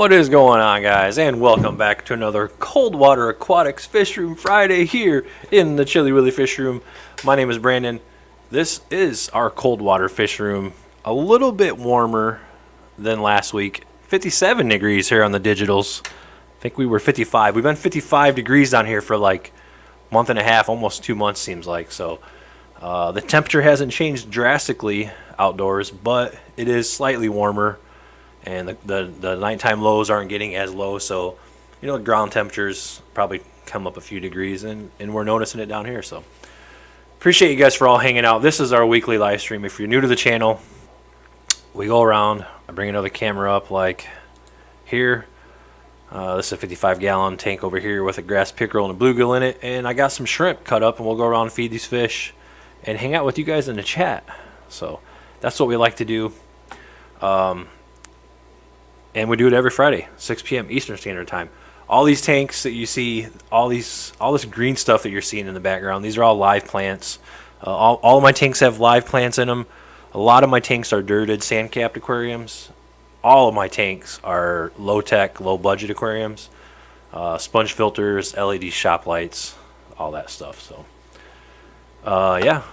What is going on, guys, and welcome back to another Cold Water Aquatics Fish Room Friday here in the Chilly Willy Fish Room. My name is Brandon. This is our cold water fish room. A little bit warmer than last week. 57 degrees here on the digitals. I think we were 55. We've been 55 degrees down here for like a month and a half, almost 2 months seems like. So the temperature hasn't changed drastically outdoors, but it is slightly warmer, and the nighttime lows aren't getting as low. So, you know, the ground temperatures probably come up a few degrees, and we're noticing it down here. So appreciate you guys for all hanging out. This is our weekly live stream. If you're new to the channel, we go around. I bring another camera up like here. This is a 55-gallon tank over here with a grass pickerel and a bluegill in it, and I got some shrimp cut up, and we'll go around and feed these fish and hang out with you guys in the chat. So that's what we like to do, and we do it every Friday, 6 p.m. Eastern Standard Time. All these tanks that you see, all this green stuff that you're seeing in the background, these are all live plants. All of my tanks have live plants in them. A lot of my tanks are dirted, sand-capped aquariums. All of my tanks are low-tech, low-budget aquariums. Sponge filters, LED shop lights, all that stuff. So, yeah,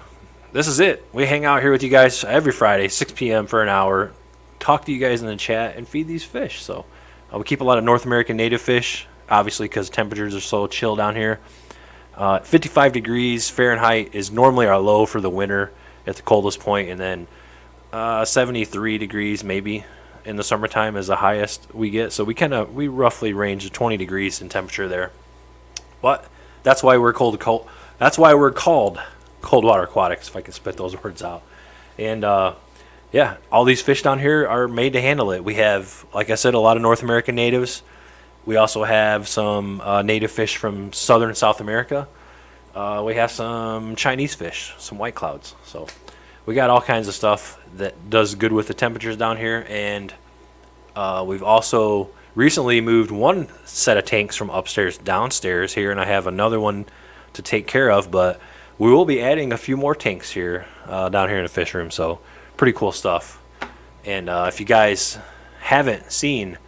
this is it. We hang out here with you guys every Friday, 6 p.m. for an hour, talk to you guys in the chat, and feed these fish. So we keep a lot of North American native fish, obviously because temperatures are so chill down here. 55 degrees Fahrenheit is normally our low for the winter at the coldest point, and then 73 degrees maybe in the summertime is the highest we get. So we roughly range to 20 degrees in temperature there. But that's why we're called that's why we're called cold water aquatics, if I can spit those words out. And yeah, all these fish down here are made to handle it. We have, like I said, a lot of North American natives. We also have some native fish from southern South America. We have some Chinese fish, some white clouds. So we got all kinds of stuff that does good with the temperatures down here. And we've also recently moved one set of tanks from upstairs downstairs here, and I have another one to take care of. But we will be adding a few more tanks here down here in the fish room. So pretty cool stuff. And if you guys haven't seen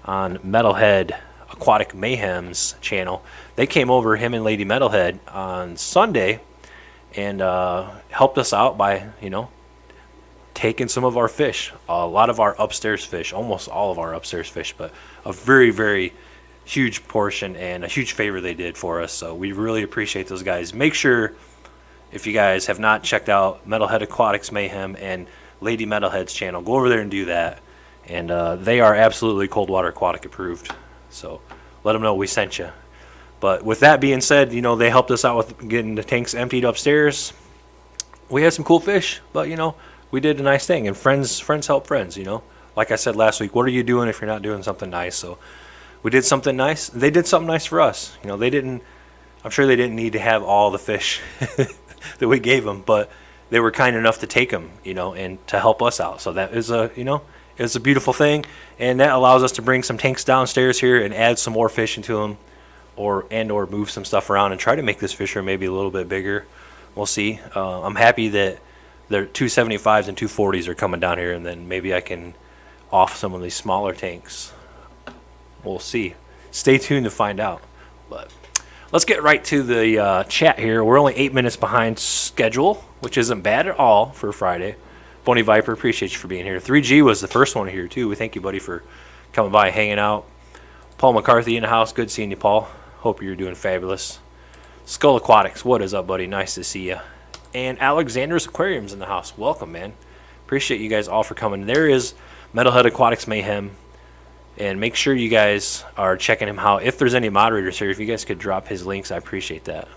on Metalhead Aquatic Mayhem's channel, they came over, him and Lady Metalhead, on Sunday and helped us out by, you know, taking some of our fish, a lot of our upstairs fish, almost all of our upstairs fish, but a very, very huge portion and a huge favor they did for us. So we really appreciate those guys. Make sure, if you guys have not checked out Metalhead Aquatics Mayhem and Lady Metalhead's channel, go over there and do that. And they are absolutely cold water aquatic approved. So let them know we sent you. But with that being said, you know, they helped us out with getting the tanks emptied upstairs. We had some cool fish, but, you know, we did a nice thing. And friends help friends, you know. Like I said last week, what are you doing if you're not doing something nice? So we did something nice. They did something nice for us. You know, I'm sure they didn't need to have all the fish that we gave them, but they were kind enough to take them, you know, and to help us out. So that is it's a beautiful thing, and that allows us to bring some tanks downstairs here and add some more fish into them, or move some stuff around and try to make this fish room maybe a little bit bigger. We'll see. I'm happy that the 275s and 240s are coming down here, and then maybe I can off some of these smaller tanks. We'll see. Stay tuned to find out. But let's get right to the chat here. We're only 8 minutes behind schedule, which isn't bad at all for Friday. Boney Viper, appreciate you for being here. 3G was the first one here, too. We thank you, buddy, for coming by, hanging out. Paul McCarthy in the house. Good seeing you, Paul. Hope you're doing fabulous. Skull Aquatics, what is up, buddy? Nice to see you. And Alexander's Aquariums in the house. Welcome, man. Appreciate you guys all for coming. There is Metalhead Aquatics Mayhem. And make sure you guys are checking him out. If there's any moderators here, if you guys could drop his links, I appreciate that.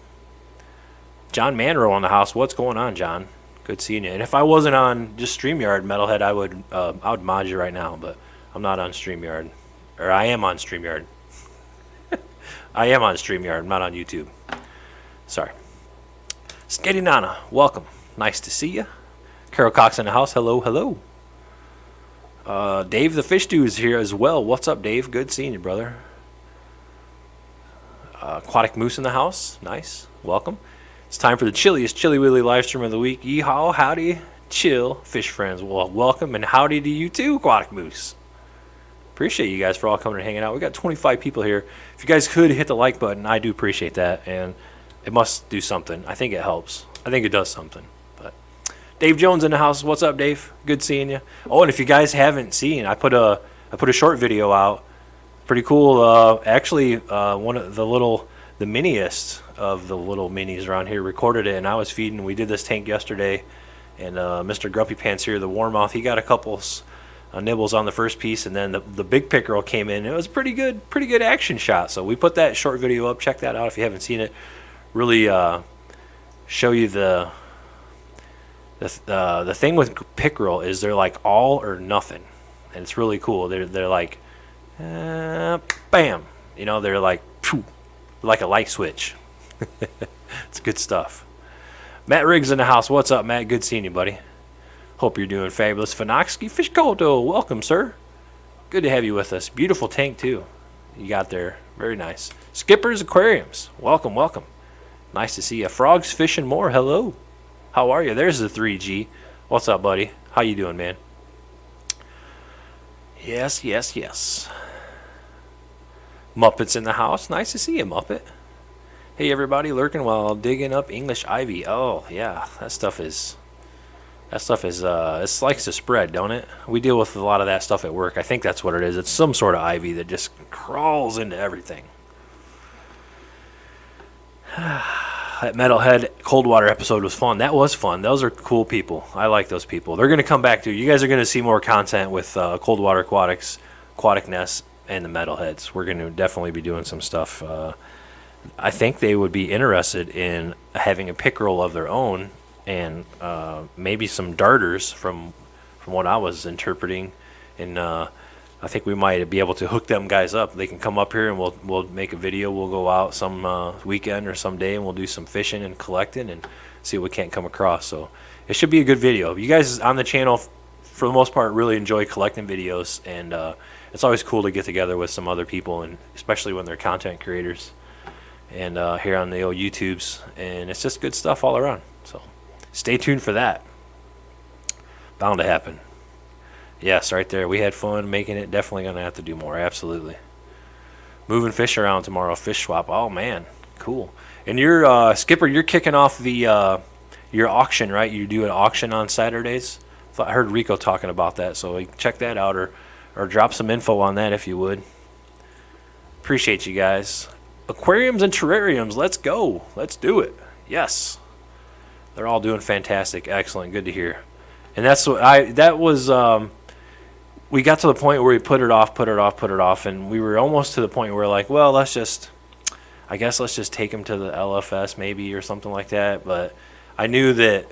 John Manro on the house. What's going on, John? Good seeing you. And if I wasn't on just StreamYard, Metalhead, I would mod you right now, but I'm not on StreamYard. Or I am on StreamYard. I am on StreamYard. I'm not on YouTube. Sorry. Sketty Nana, welcome. Nice to see you. Carol Cox in the house. Hello, hello. Dave the Fish Dude is here as well. What's up, Dave? Good seeing you, brother. Aquatic Moose in the house. Nice. Welcome. It's time for the chilliest Chili Willy live stream of the week. Yeehaw, howdy, chill, fish friends. Well, welcome and howdy to you too, Aquatic Moose. Appreciate you guys for all coming and hanging out. We got 25 people here. If you guys could hit the like button, I do appreciate that. And it must do something. I think it helps. I think it does something. But Dave Jones in the house. What's up, Dave? Good seeing you. Oh, and if you guys haven't seen, I put a short video out. Pretty cool. Actually, one of the miniest of the little minis around here recorded it, and I was feeding. We did this tank yesterday, and Mr. Grumpy Pants here, the warmouth, he got a couple nibbles on the first piece, and then the big pickerel came in. It was a pretty good action shot. So we put that short video up. Check that out if you haven't seen it. Really show you the thing with pickerel is they're like all or nothing, and it's really cool. They're like bam, you know, they're like phew, like a light switch. It's good stuff. Matt Riggs in the house. What's up, Matt? Good seeing you, buddy. Hope you're doing fabulous. Finoxky Fish Koto, welcome, sir. Good to have you with us. Beautiful tank too you got there. Very nice. Skipper's Aquariums, welcome, welcome. Nice to see you. Frogs Fishing More, hello. How are you? There's the 3G. What's up, buddy? How you doing, man? Yes, yes, yes. Muppets in the house. Nice to see you, Muppet. Hey, everybody, lurking while digging up English ivy. Oh, yeah, that stuff is, it likes to spread, don't it? We deal with a lot of that stuff at work. I think that's what it is. It's some sort of ivy that just crawls into everything. That Metalhead cold water episode was fun. That was fun. Those are cool people. I like those people. They're going to come back to you. You guys are going to see more content with Cold Water Aquatics, Aquatic Nest, and the Metalheads. We're going to definitely be doing some stuff. I think they would be interested in having a pickerel of their own, and maybe some darters from what I was interpreting. And I think we might be able to hook them guys up. They can come up here and we'll make a video. We'll go out some weekend or some day and we'll do some fishing and collecting and see what we can't come across. So it should be a good video. You guys on the channel, for the most part, really enjoy collecting videos, and it's always cool to get together with some other people, and especially when they're content creators. And here on the old YouTubes, and it's just good stuff all around. So stay tuned for that. Bound to happen. Yes, right there. We had fun making it. Definitely gonna have to do more. Absolutely. Moving fish around tomorrow. Fish swap. Oh man, cool. And you're Skipper. You're kicking off the your auction, right? You do an auction on Saturdays. I heard Rico talking about that, so check that out, or drop some info on that if you would. Appreciate you guys. Aquariums and terrariums, let's go. Let's do it. Yes. They're all doing fantastic. Excellent. Good to hear. And that's what we got to the point where we put it off, and we were almost to the point where like, well, let's just take them to the LFS maybe or something like that. But I knew that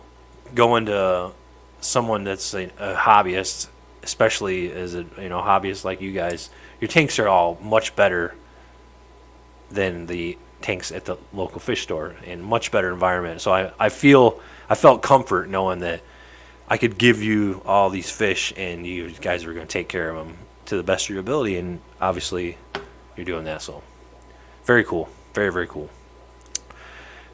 going to someone that's a hobbyist, especially as a hobbyist like you guys, your tanks are all much better than the tanks at the local fish store, and much better environment. So I felt comfort knowing that I could give you all these fish and you guys were going to take care of them to the best of your ability, and obviously you're doing that. So very cool. Very, very cool.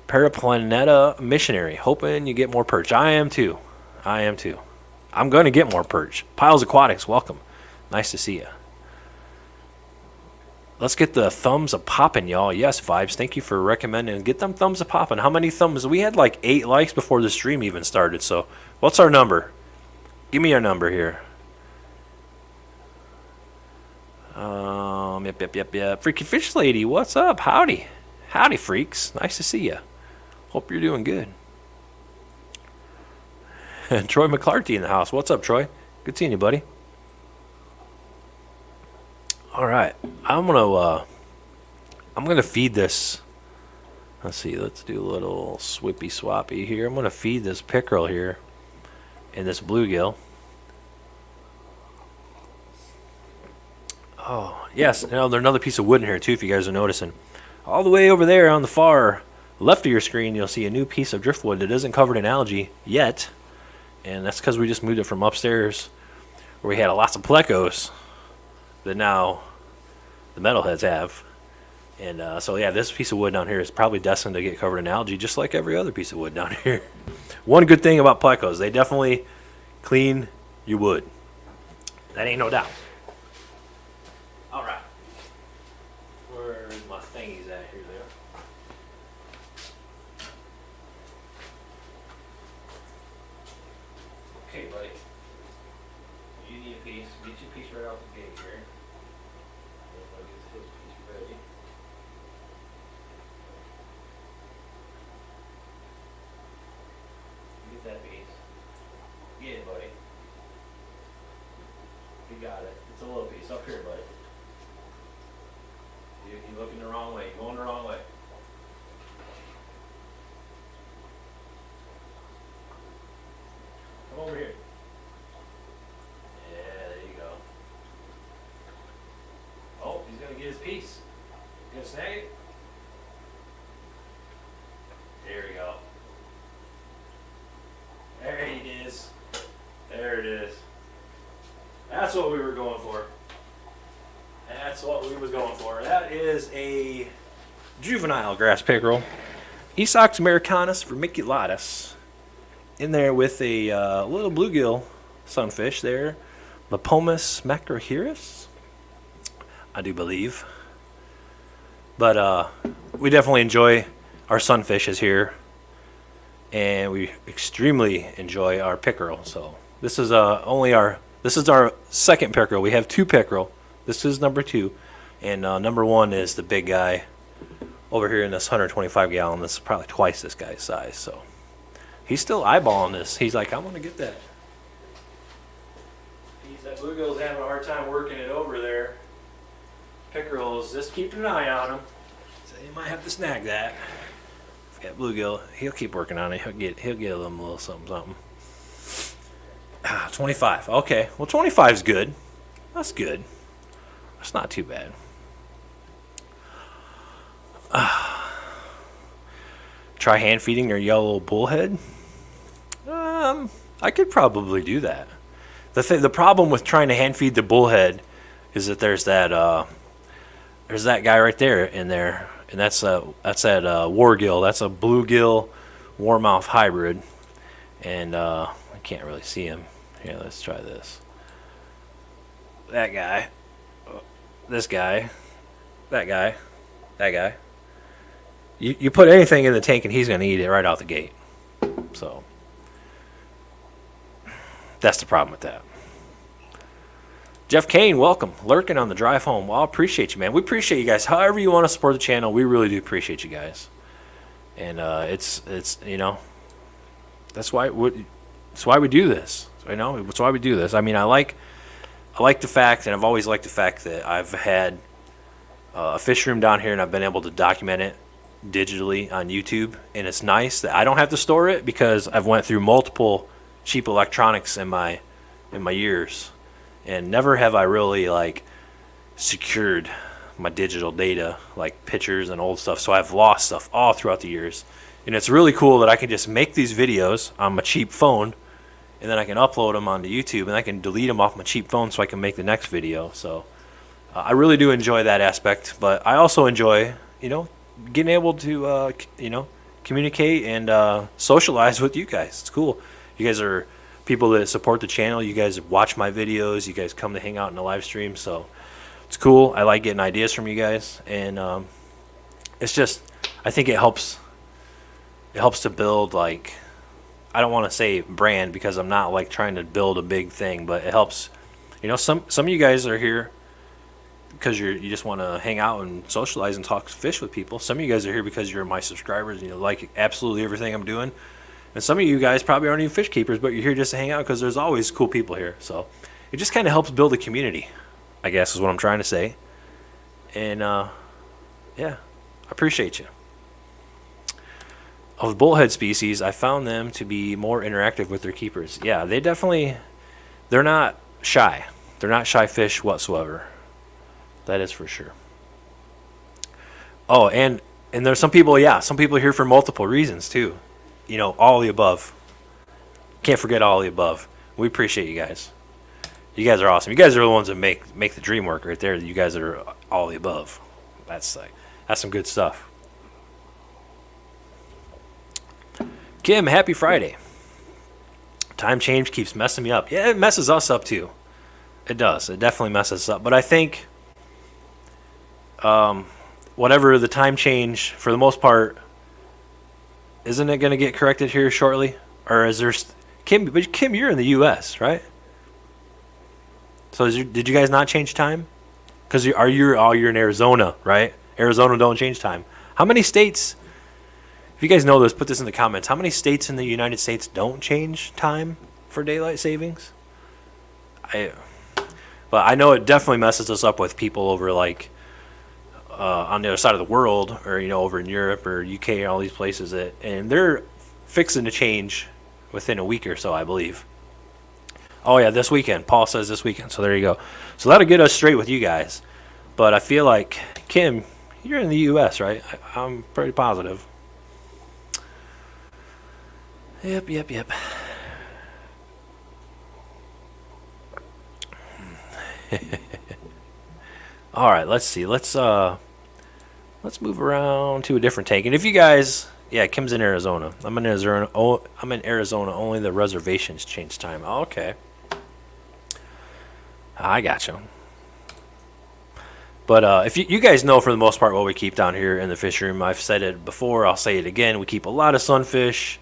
Paraplaneta Missionary, hoping you get more perch. I am too. I'm going to get more perch. Piles Aquatics, welcome. Nice to see you. Let's get the thumbs a popping, y'all. Yes, Vibes, thank you for recommending. Get them thumbs a popping. How many thumbs? We had like 8 likes before the stream even started. So what's our number? Give me your number here. Yep. Freaky Fish Lady, what's up? Howdy, freaks. Nice to see you. Hope you're doing good. And Troy McClarty in the house. What's up, Troy? Good seeing you, buddy. All right, I'm gonna feed this. Let's see. Let's do a little swippy swappy here. I'm gonna feed this pickerel here and this bluegill. Oh yes, now there's another piece of wood in here too. If you guys are noticing, all the way over there on the far left of your screen, you'll see a new piece of driftwood that isn't covered in algae yet, and that's because we just moved it from upstairs where we had lots of plecos that now the metalheads have. And so yeah, this piece of wood down here is probably destined to get covered in algae, just like every other piece of wood down here. One good thing about plecos, they definitely clean your wood. That ain't no doubt. All right, where's my thingies at here? There. piece. Get your piece right out the gate here. Everybody gets his piece ready. Get that piece. Get it, buddy. You got it. It's a little piece. Up here, buddy. You're looking the wrong way. You're going the wrong way. Come over here. Yeah, there you go. Oh, he's going to get his piece. You going to snag it? There we go. There it is. There it is. That's what we were going for. That's what we was going for. That is a juvenile grass pickerel. Esox americanus vermiculatus. In there with a little bluegill sunfish there. Lepomis macrohirus, I do believe. But we definitely enjoy our sunfishes here. And we extremely enjoy our pickerel. So this is this is our second pickerel. We have 2 pickerel. This is number 2, and number 1 is the big guy over here in this 125 gallon. This is probably twice this guy's size. So he's still eyeballing this. He's like, I'm gonna get that. That bluegill's having a hard time working it over there. Pickerel's just keeping an eye on him. So you might have to snag that. Got bluegill. He'll keep working on it. He'll get a little something. 25. Okay. Well, 25 is good. That's good. That's not too bad. Try hand feeding your yellow bullhead. I could probably do that. The problem with trying to hand feed the bullhead is that there's that guy right there in there. And that's that wargill. That's a bluegill warmouth hybrid, and I can't really see him. Here, let's try this. That guy, this guy, that guy, that guy. You put anything in the tank and he's gonna eat it right out the gate. So that's the problem with that. Jeff Kane, welcome. Lurking on the drive home. Well, I appreciate you, man. We appreciate you guys. However you want to support the channel, we really do appreciate you guys. And it's that's why we do this. That's why we do this. I mean, I like the fact, and I've always liked the fact that I've had a fish room down here, and I've been able to document it digitally on YouTube. And it's nice that I don't have to store it because I've went through multiple cheap electronics in my years. And never have I really secured my digital data, like pictures and old stuff. So I've lost stuff all throughout the years. And it's really cool that I can just make these videos on my cheap phone, and then I can upload them onto YouTube, and I can delete them off my cheap phone so I can make the next video. So I really do enjoy that aspect. But I also enjoy, getting able to, communicate and socialize with you guys. It's cool. You guys are people that support the channel. You guys watch my videos. You guys come to hang out in the live stream. So it's cool. I like getting ideas from you guys, and it's just, I think it helps to build, I don't want to say brand because I'm not trying to build a big thing, but it helps. Some of you guys are here because you just want to hang out and socialize and talk fish with people. Some of you guys are here because you're my subscribers and you like absolutely everything I'm doing. And some of you guys probably aren't even fish keepers, but you're here just to hang out because there's always cool people here. So it just kind of helps build a community, I guess is what I'm trying to say. And yeah, I appreciate you. Of the bullhead species, I found them to be more interactive with their keepers. Yeah, they're not shy. They're not shy fish whatsoever. That is for sure. Oh, and there's some people are here for multiple reasons too. All the above. Can't forget all the above. We appreciate you guys. You guys are awesome. You guys are the ones that make the dream work right there. You guys are all the above. That's some good stuff. Kim, happy Friday. Time change keeps messing me up. Yeah, it messes us up too. It does. It definitely messes us up. But I think whatever the time change, for the most part, isn't it going to get corrected here shortly? Or is there... Kim, you're in the U.S., right? So did you guys not change time? Because you're in Arizona, right? Arizona don't change time. How many states? If you guys know this, put this in the comments. How many states in the United States don't change time for daylight savings? But I know it definitely messes us up with people over like on the other side of the world, or over in Europe or UK and all these places and they're fixing to change within a week or so, I believe. Oh yeah, this weekend. Paul says this weekend. So there you go. So that'll get us straight with you guys. But I feel like Kim, you're in the U.S., right? I'm pretty positive. Yep. All right, let's see. Let's move around to a different tank. And if you guys, yeah, Kim's in Arizona. I'm in Arizona. I'm in Arizona. Only the reservations change time. Okay, I got you. But if you guys know, for the most part, what we keep down here in the fish room, I've said it before. I'll say it again. We keep a lot of sunfish.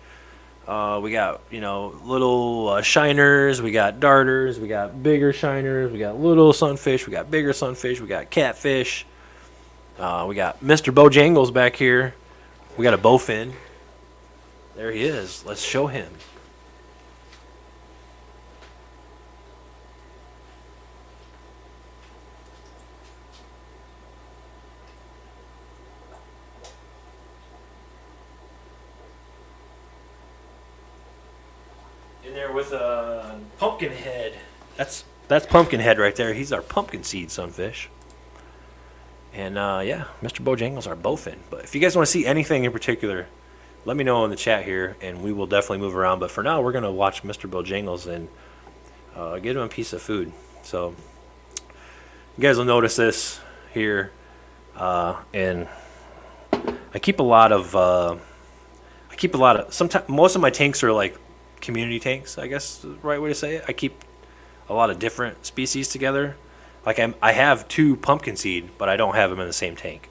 We got, little shiners, we got darters, we got bigger shiners, we got little sunfish, we got bigger sunfish, we got catfish. We got Mr. Bojangles back here. We got a bowfin. There he is. Let's show him. There with a pumpkin head. That's pumpkin head right there. He's our pumpkin seed sunfish. And yeah, Mr. Bojangles our bowfin. But if you guys want to see anything in particular, let me know in the chat here, and we will definitely move around. But for now, we're gonna watch Mr. Bojangles and get him a piece of food. So you guys will notice this here, and I keep a lot of. Sometimes most of my tanks are like community tanks, I guess is the right way to say it. I keep a lot of different species together. Like I have 2 pumpkin seed, but I don't have them in the same tank.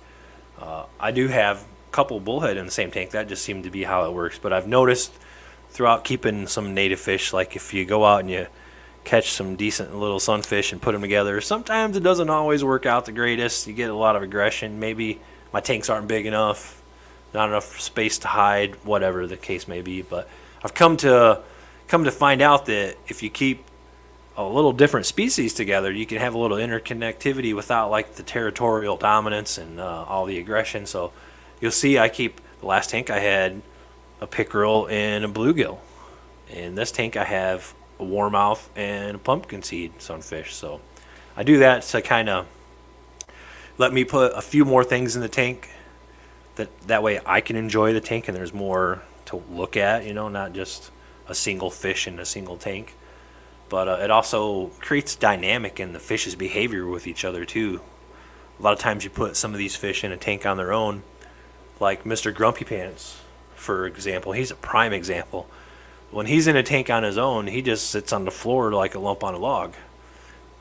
I do have a couple bullhead in the same tank. That just seemed to be how it works. But I've noticed throughout keeping some native fish, like if you go out and you catch some decent little sunfish and put them together, sometimes it doesn't always work out the greatest. You get a lot of aggression. Maybe my tanks aren't big enough, not enough space to hide, whatever the case may be. But I've come to find out that if you keep a little different species together, you can have a little interconnectivity without like the territorial dominance and all the aggression. So you'll see the last tank I had a pickerel and a bluegill. In this tank I have a warmouth and a pumpkin seed sunfish. So I do that to kind of let me put a few more things in the tank. That way I can enjoy the tank and there's more to look at, not just a single fish in a single tank. But it also creates dynamic in the fish's behavior with each other too. A lot of times you put some of these fish in a tank on their own, like Mr. Grumpy Pants, for example. He's a prime example. When he's in a tank on his own, he just sits on the floor like a lump on a log.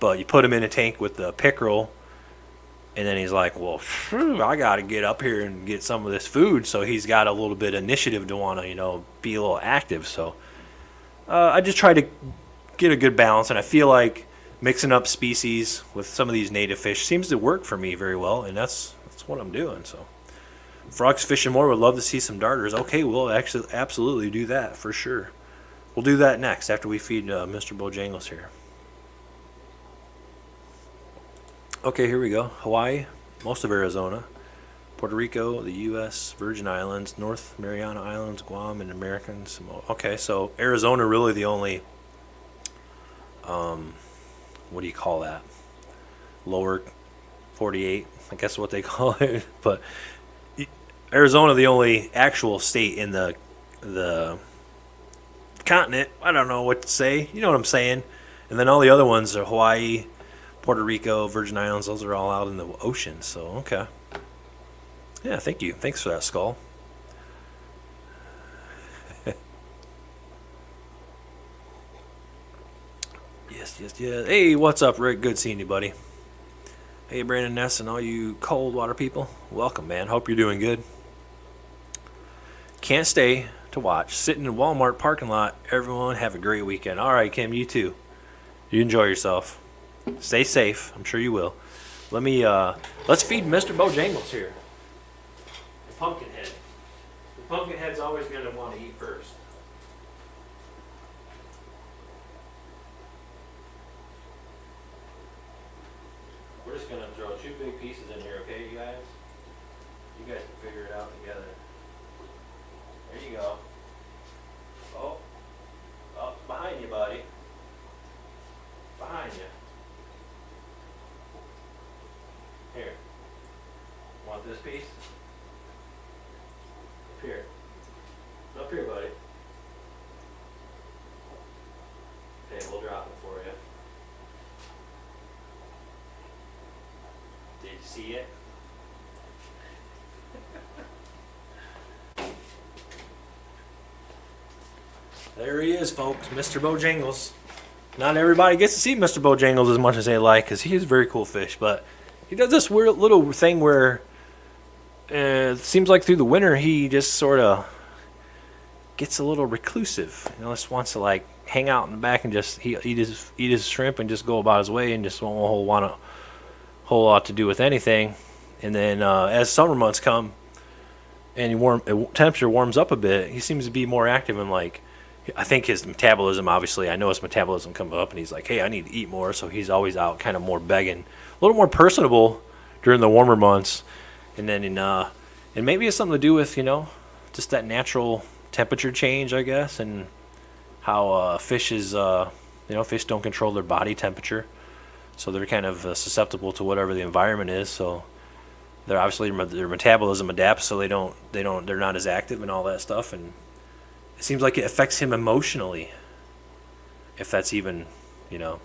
But you put him in a tank with the pickerel, and then he's like, well, I got to get up here and get some of this food. So he's got a little bit of initiative to want to, be a little active. So I just try to get a good balance, and I feel like mixing up species with some of these native fish seems to work for me very well, and that's what I'm doing. So Frogs Fishing More would love to see some darters. Okay, we'll actually absolutely do that for sure. We'll do that next after we feed Mr. Bojangles here. Okay, here we go. Hawaii, most of Arizona, Puerto Rico, the U.S., Virgin Islands, North Mariana Islands, Guam, and American Samoa. Okay, so Arizona really the only, what do you call that? Lower 48, I guess is what they call it. But Arizona the only actual state in the continent. I don't know what to say. You know what I'm saying? And then all the other ones are Hawaii, Puerto Rico, Virgin Islands. Those are all out in the ocean. So, okay. Yeah, thank you. Thanks for that, Skull. Yes. Hey, what's up, Rick? Good seeing you, buddy. Hey, Brandon Ness and all you cold water people. Welcome, man. Hope you're doing good. Can't stay to watch. Sitting in Walmart parking lot. Everyone have a great weekend. All right, Kim, you too. You enjoy yourself. Stay safe. I'm sure you will. Let me, let's feed Mr. Bojangles here. The Pumpkinhead. The Pumpkinhead's always going to want to eat first. We're just going to throw 2 big pieces in here, okay, you guys? You guys can figure it out together. There you go. Oh. Oh, behind you, buddy. Behind you. Here. Want this piece? Up here. Up here, buddy. Okay, we'll drop it for you. Did you see it? There he is, folks, Mr. Bojangles. Not everybody gets to see Mr. Bojangles as much as they like, because he is a very cool fish, but he does this weird little thing where it seems like through the winter he just sort of gets a little reclusive. You know, just wants to like hang out in the back and just eat his shrimp and just go about his way and just won't want a whole lot to do with anything. And then as summer months come and temperature warms up a bit, he seems to be more active and like, I think his metabolism, obviously, I know his metabolism comes up and he's like, hey, I need to eat more. So he's always out kind of more begging, a little more personable during the warmer months. And then and maybe it's something to do with, you know, just that natural temperature change, I guess, and how fish don't control their body temperature. So they're kind of susceptible to whatever the environment is. So they're obviously, their metabolism adapts, so they're not as active and all that stuff. And it seems like it affects him emotionally, if that's even, you know,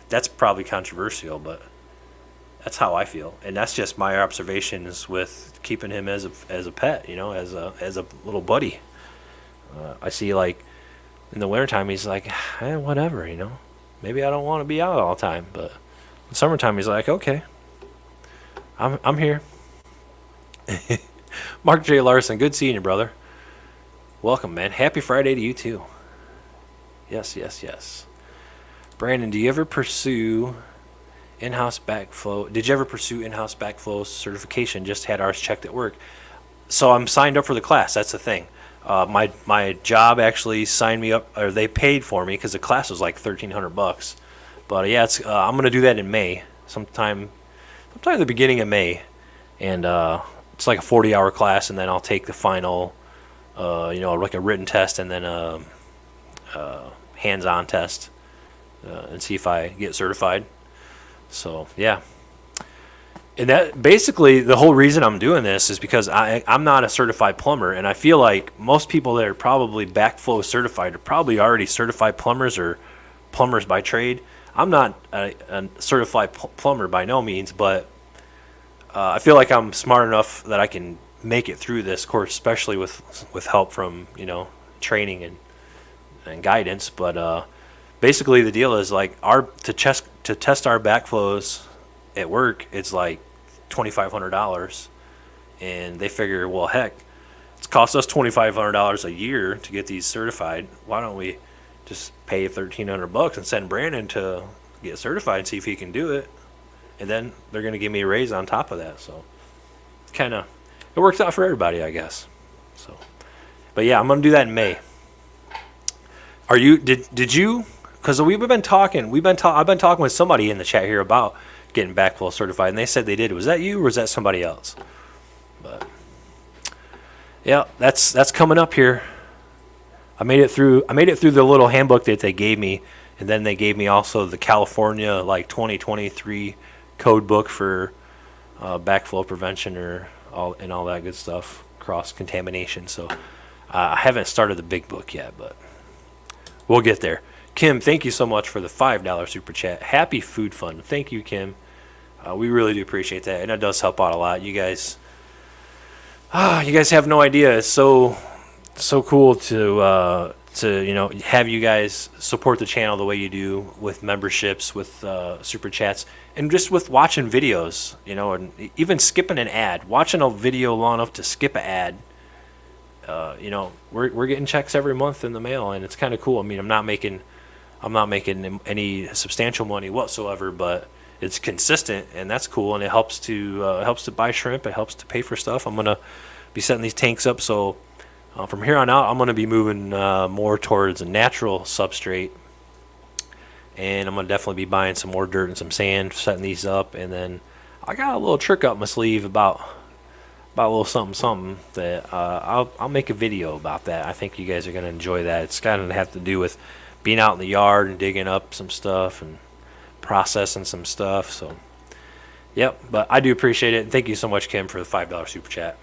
that's probably controversial, but that's how I feel, and that's just my observations with keeping him as a pet, you know, as a little buddy. I see, like, in the wintertime, he's like, whatever, you know, maybe I don't want to be out all the time, but in summertime, he's like, okay, I'm here. Mark J. Larson, good seeing you, brother. Welcome, man. Happy Friday to you, too. Yes, yes, yes. Brandon, do you ever pursue in-house backflow? Did you ever pursue in-house backflow certification? Just had ours checked at work. So I'm signed up for the class. That's the thing. My job actually signed me up, or they paid for me because the class was like $1,300. But yeah, I'm gonna do that in May, sometime at the beginning of May, and it's like a 40-hour class, and then I'll take the final. Like a written test and then a hands-on test and see if I get certified. So, yeah. And that basically the whole reason I'm doing this is because I'm not a certified plumber, and I feel like most people that are probably backflow certified are probably already certified plumbers or plumbers by trade. I'm not a certified plumber by no means, but I feel like I'm smart enough that I can make it through this course, especially with help from, you know, training and guidance. But basically the deal is like to test our backflows at work, it's like $2,500, and they figure, well, heck, it's cost us $2,500 a year to get these certified. Why don't we just pay $1,300 and send Brandon to get certified and see if he can do it, and then they're going to give me a raise on top of that. So kind of, it works out for everybody, I guess. So, but yeah, I'm gonna do that in May. Are you? Did you? Because I've been talking with somebody in the chat here about getting backflow certified, and they said they did. Was that you or was that somebody else? But yeah, that's coming up here. I made it through the little handbook that they gave me, and then they gave me also the California like 2023 code book for backflow prevention or all that good stuff, cross contamination. So I haven't started the big book yet, but we'll get there. Kim, thank you so much for the $5 super chat. Happy Food Fund. Thank you, Kim. We really do appreciate that, and it does help out a lot. You guys have no idea. It's so cool to have you guys support the channel the way you do with memberships, with super chats, and just with watching videos, you know, and even skipping an ad, watching a video long enough to skip an ad. We're getting checks every month in the mail, and it's kind of cool. I mean, I'm not making I'm not making any substantial money whatsoever, but it's consistent, and that's cool, and it helps to buy shrimp. It helps to pay for stuff. I'm gonna be setting these tanks up, so from here on out, I'm gonna be moving more towards a natural substrate, and I'm gonna definitely be buying some more dirt and some sand, setting these up, and then I got a little trick up my sleeve about a little something that I'll make a video about that. I think you guys are gonna enjoy that. It's kind of have to do with being out in the yard and digging up some stuff and processing some stuff. So, yep. But I do appreciate it. And thank you so much, Kim, for the $5 super chat.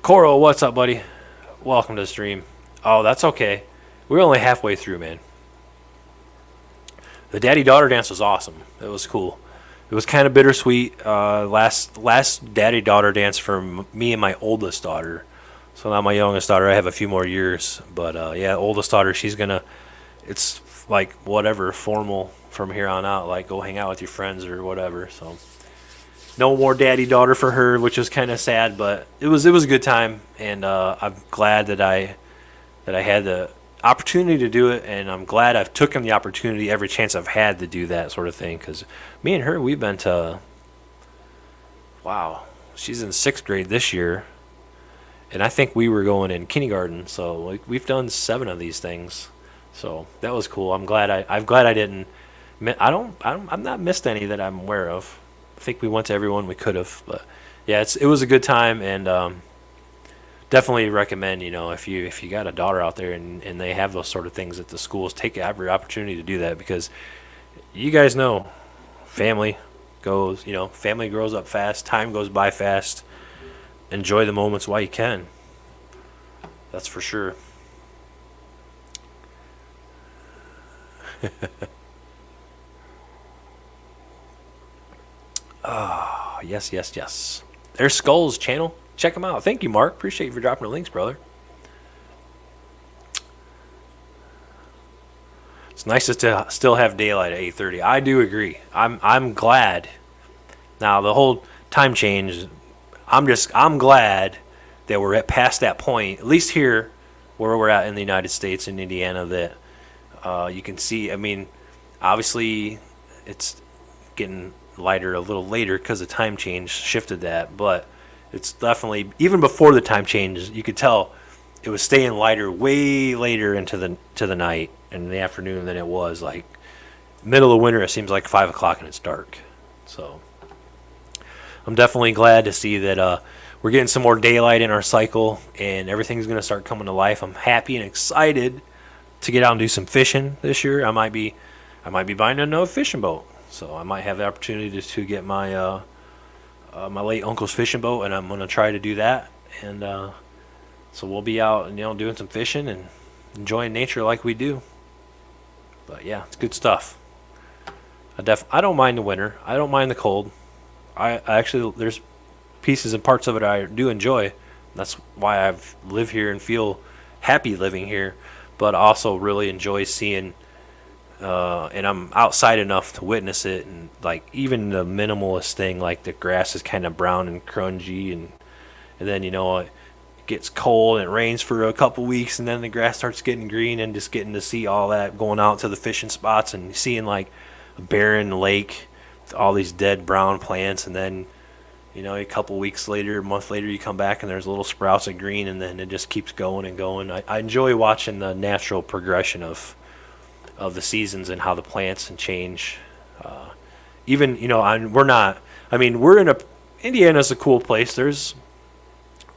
Coral, what's up, buddy? Welcome to the stream. Oh, that's okay. We're only halfway through, man. The daddy-daughter dance was awesome. It was cool. It was kind of bittersweet. Last daddy-daughter dance for me and my oldest daughter. So now my youngest daughter, I have a few more years. But yeah, oldest daughter, it's like whatever, formal from here on out. Like go hang out with your friends or whatever. So no more daddy-daughter for her, which was kind of sad. But it was a good time, and I'm glad that I had the opportunity to do it, and I'm glad I've taken the opportunity every chance I've had to do that sort of thing, because me and her, we've been to, wow, she's in 6th grade this year, and I think we were going in kindergarten, so we've done 7 of these things, so that was cool. I'm glad I didn't, I'm not missed any that I'm aware of. I think we went to everyone we could have, but yeah, it was a good time, and definitely recommend, if you got a daughter out there and they have those sort of things at the schools, take every opportunity to do that, because you guys know family grows up fast, time goes by fast. Enjoy the moments while you can. That's for sure. Oh, yes. There's Skull's channel. Check them out. Thank you, Mark. Appreciate you for dropping the links, brother. It's nice to still have daylight at 8:30. I do agree. I'm glad. Now the whole time change. I'm glad that we're past that point. At least here, where we're at in the United States, in Indiana, that you can see. I mean, obviously, it's getting lighter a little later because the time change shifted that, but it's definitely, even before the time change, you could tell it was staying lighter way later into the night and the afternoon than it was like middle of winter. It seems like 5 o'clock and it's dark. So I'm definitely glad to see that we're getting some more daylight in our cycle and everything's going to start coming to life. I'm happy and excited to get out and do some fishing this year. I might be buying another fishing boat, so I might have the opportunity to get my my late uncle's fishing boat, and I'm going to try to do that. And so we'll be out and doing some fishing and enjoying nature like we do. But yeah, it's good stuff. I don't mind the winter. I don't mind the cold. I actually, there's pieces and parts of it I do enjoy. That's why I've lived here and feel happy living here, but also really enjoy seeing and I'm outside enough to witness it, and like even the minimalist thing, like the grass is kind of brown and grungy, and then it gets cold and it rains for a couple weeks, and then the grass starts getting green, and just getting to see all that, going out to the fishing spots and seeing like a barren lake with all these dead brown plants, and then a couple weeks later, a month later, you come back and there's little sprouts of green, and then it just keeps going and going. I enjoy watching the natural progression of the seasons and how the plants and change. Even Indiana's a cool place. There's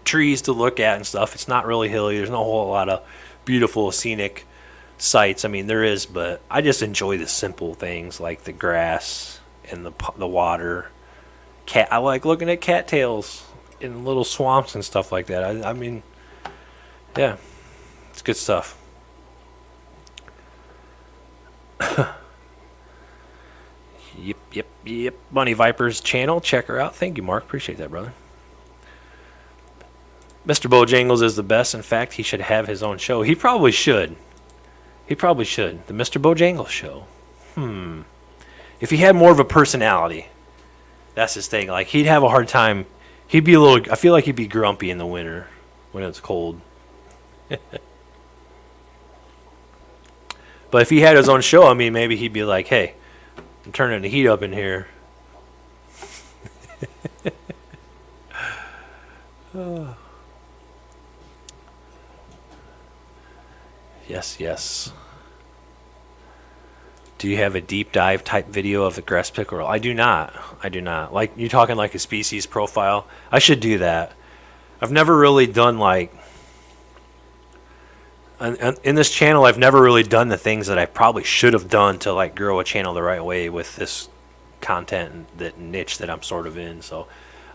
trees to look at and stuff. It's not really hilly. There's no whole lot of beautiful scenic sights. I mean, there is, but I just enjoy the simple things like the grass and the water. I like looking at cattails in little swamps and stuff like that. I mean, yeah, it's good stuff. Yep. Bunny Viper's channel. Check her out. Thank you, Mark. Appreciate that, brother. Mr. Bojangles is the best. In fact, he should have his own show. He probably should. The Mr. Bojangles show. If he had more of a personality, that's his thing. Like, he'd have a hard time. I feel like he'd be grumpy in the winter when it's cold. But if he had his own show, I mean, maybe he'd be like, hey, I'm turning the heat up in here. Yes, yes. Do you have a deep dive type video of the grass pickerel? I do not. I do not. Like, you talking like a species profile? I should do that. I've never really done like, in this channel, I've never really done the things that I probably should have done to like grow a channel the right way with this content and that niche that I'm sort of in. So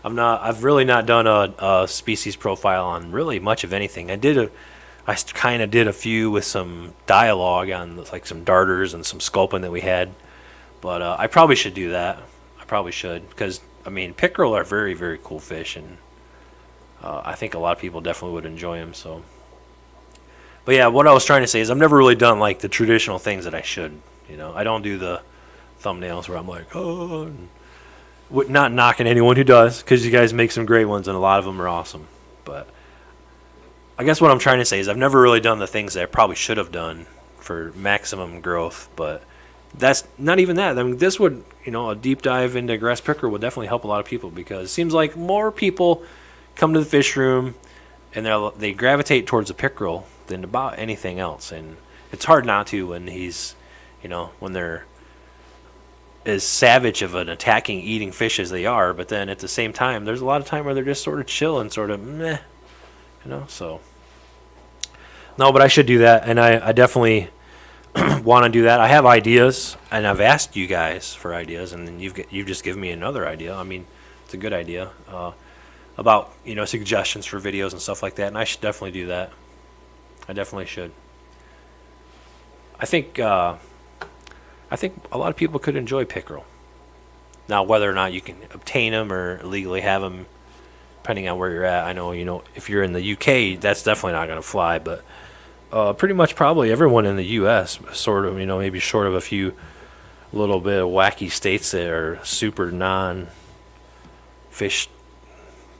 I've really not done a species profile on really much of anything. I kind of did a few with some dialogue on like some darters and some sculpin that we had, but I probably should do that. I probably should, because I mean, pickerel are very, very cool fish, and I think a lot of people definitely would enjoy them. So, but yeah, what I was trying to say is I've never really done like the traditional things that I should. You know, I don't do the thumbnails where I'm like, oh, and not knocking anyone who does, because you guys make some great ones and a lot of them are awesome. But I guess what I'm trying to say is I've never really done the things that I probably should have done for maximum growth, but that's not even that. I mean, this would, a deep dive into grass pickerel would definitely help a lot of people, because it seems like more people come to the fish room and they gravitate towards the pickerel than about anything else. And it's hard not to when he's, when they're as savage of an attacking, eating fish as they are, but then at the same time, there's a lot of time where they're just sort of chill and sort of meh. So no, but I should do that, and I definitely want to do that. I have ideas, and I've asked you guys for ideas, and then you've just given me another idea. I mean, it's a good idea about suggestions for videos and stuff like that, and I should definitely do that. I definitely should. I think a lot of people could enjoy pickerel. Now, whether or not you can obtain them or legally have them, depending on where you're at. I know, if you're in the UK, that's definitely not going to fly, but pretty much probably everyone in the US, sort of, maybe short of a few little bit of wacky states that are super non-fish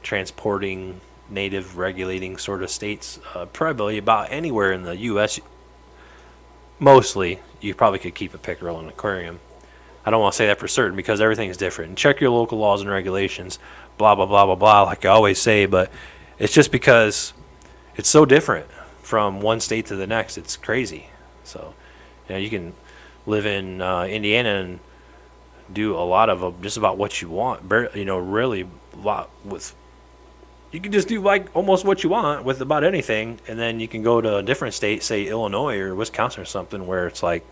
transporting, native regulating sort of states, probably about anywhere in the US, mostly, you probably could keep a pickerel in an aquarium. I don't want to say that for certain, because everything is different. And check your local laws and regulations, blah, blah, blah, blah, blah, like I always say, but it's just because it's so different from one state to the next. It's crazy. So, you can live in Indiana and do a lot of just about what you want, really a lot with. You can just do like almost what you want with about anything, and then you can go to a different state, say Illinois or Wisconsin or something, where it's like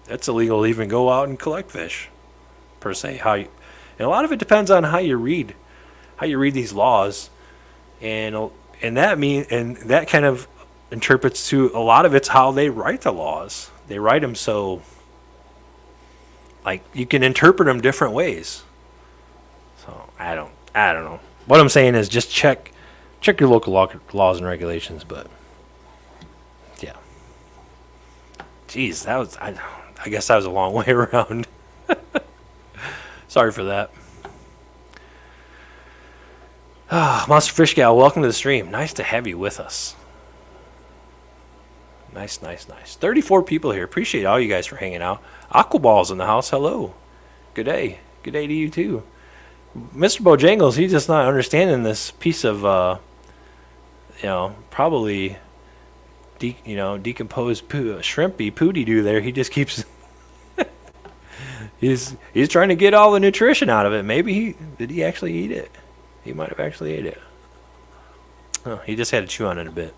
it's illegal to even go out and collect fish, per se. And a lot of it depends on how you read these laws, and that kind of interprets to a lot of it's how they write the laws. They write them so like you can interpret them different ways. So I don't know. What I'm saying is just check your local laws and regulations. But yeah, jeez, I guess that was a long way around. Sorry for that. Monster Fish Gal, welcome to the stream. Nice to have you with us. Nice. 34 people here. Appreciate all you guys for hanging out. Aquaball's in the house. Hello. Good day. Good day to you too. Mr. Bojangles, he's just not understanding this piece of, probably, decomposed shrimpy pooty-doo there. He just keeps, he's trying to get all the nutrition out of it. Maybe did he actually eat it? He might have actually ate it. Oh, he just had to chew on it a bit.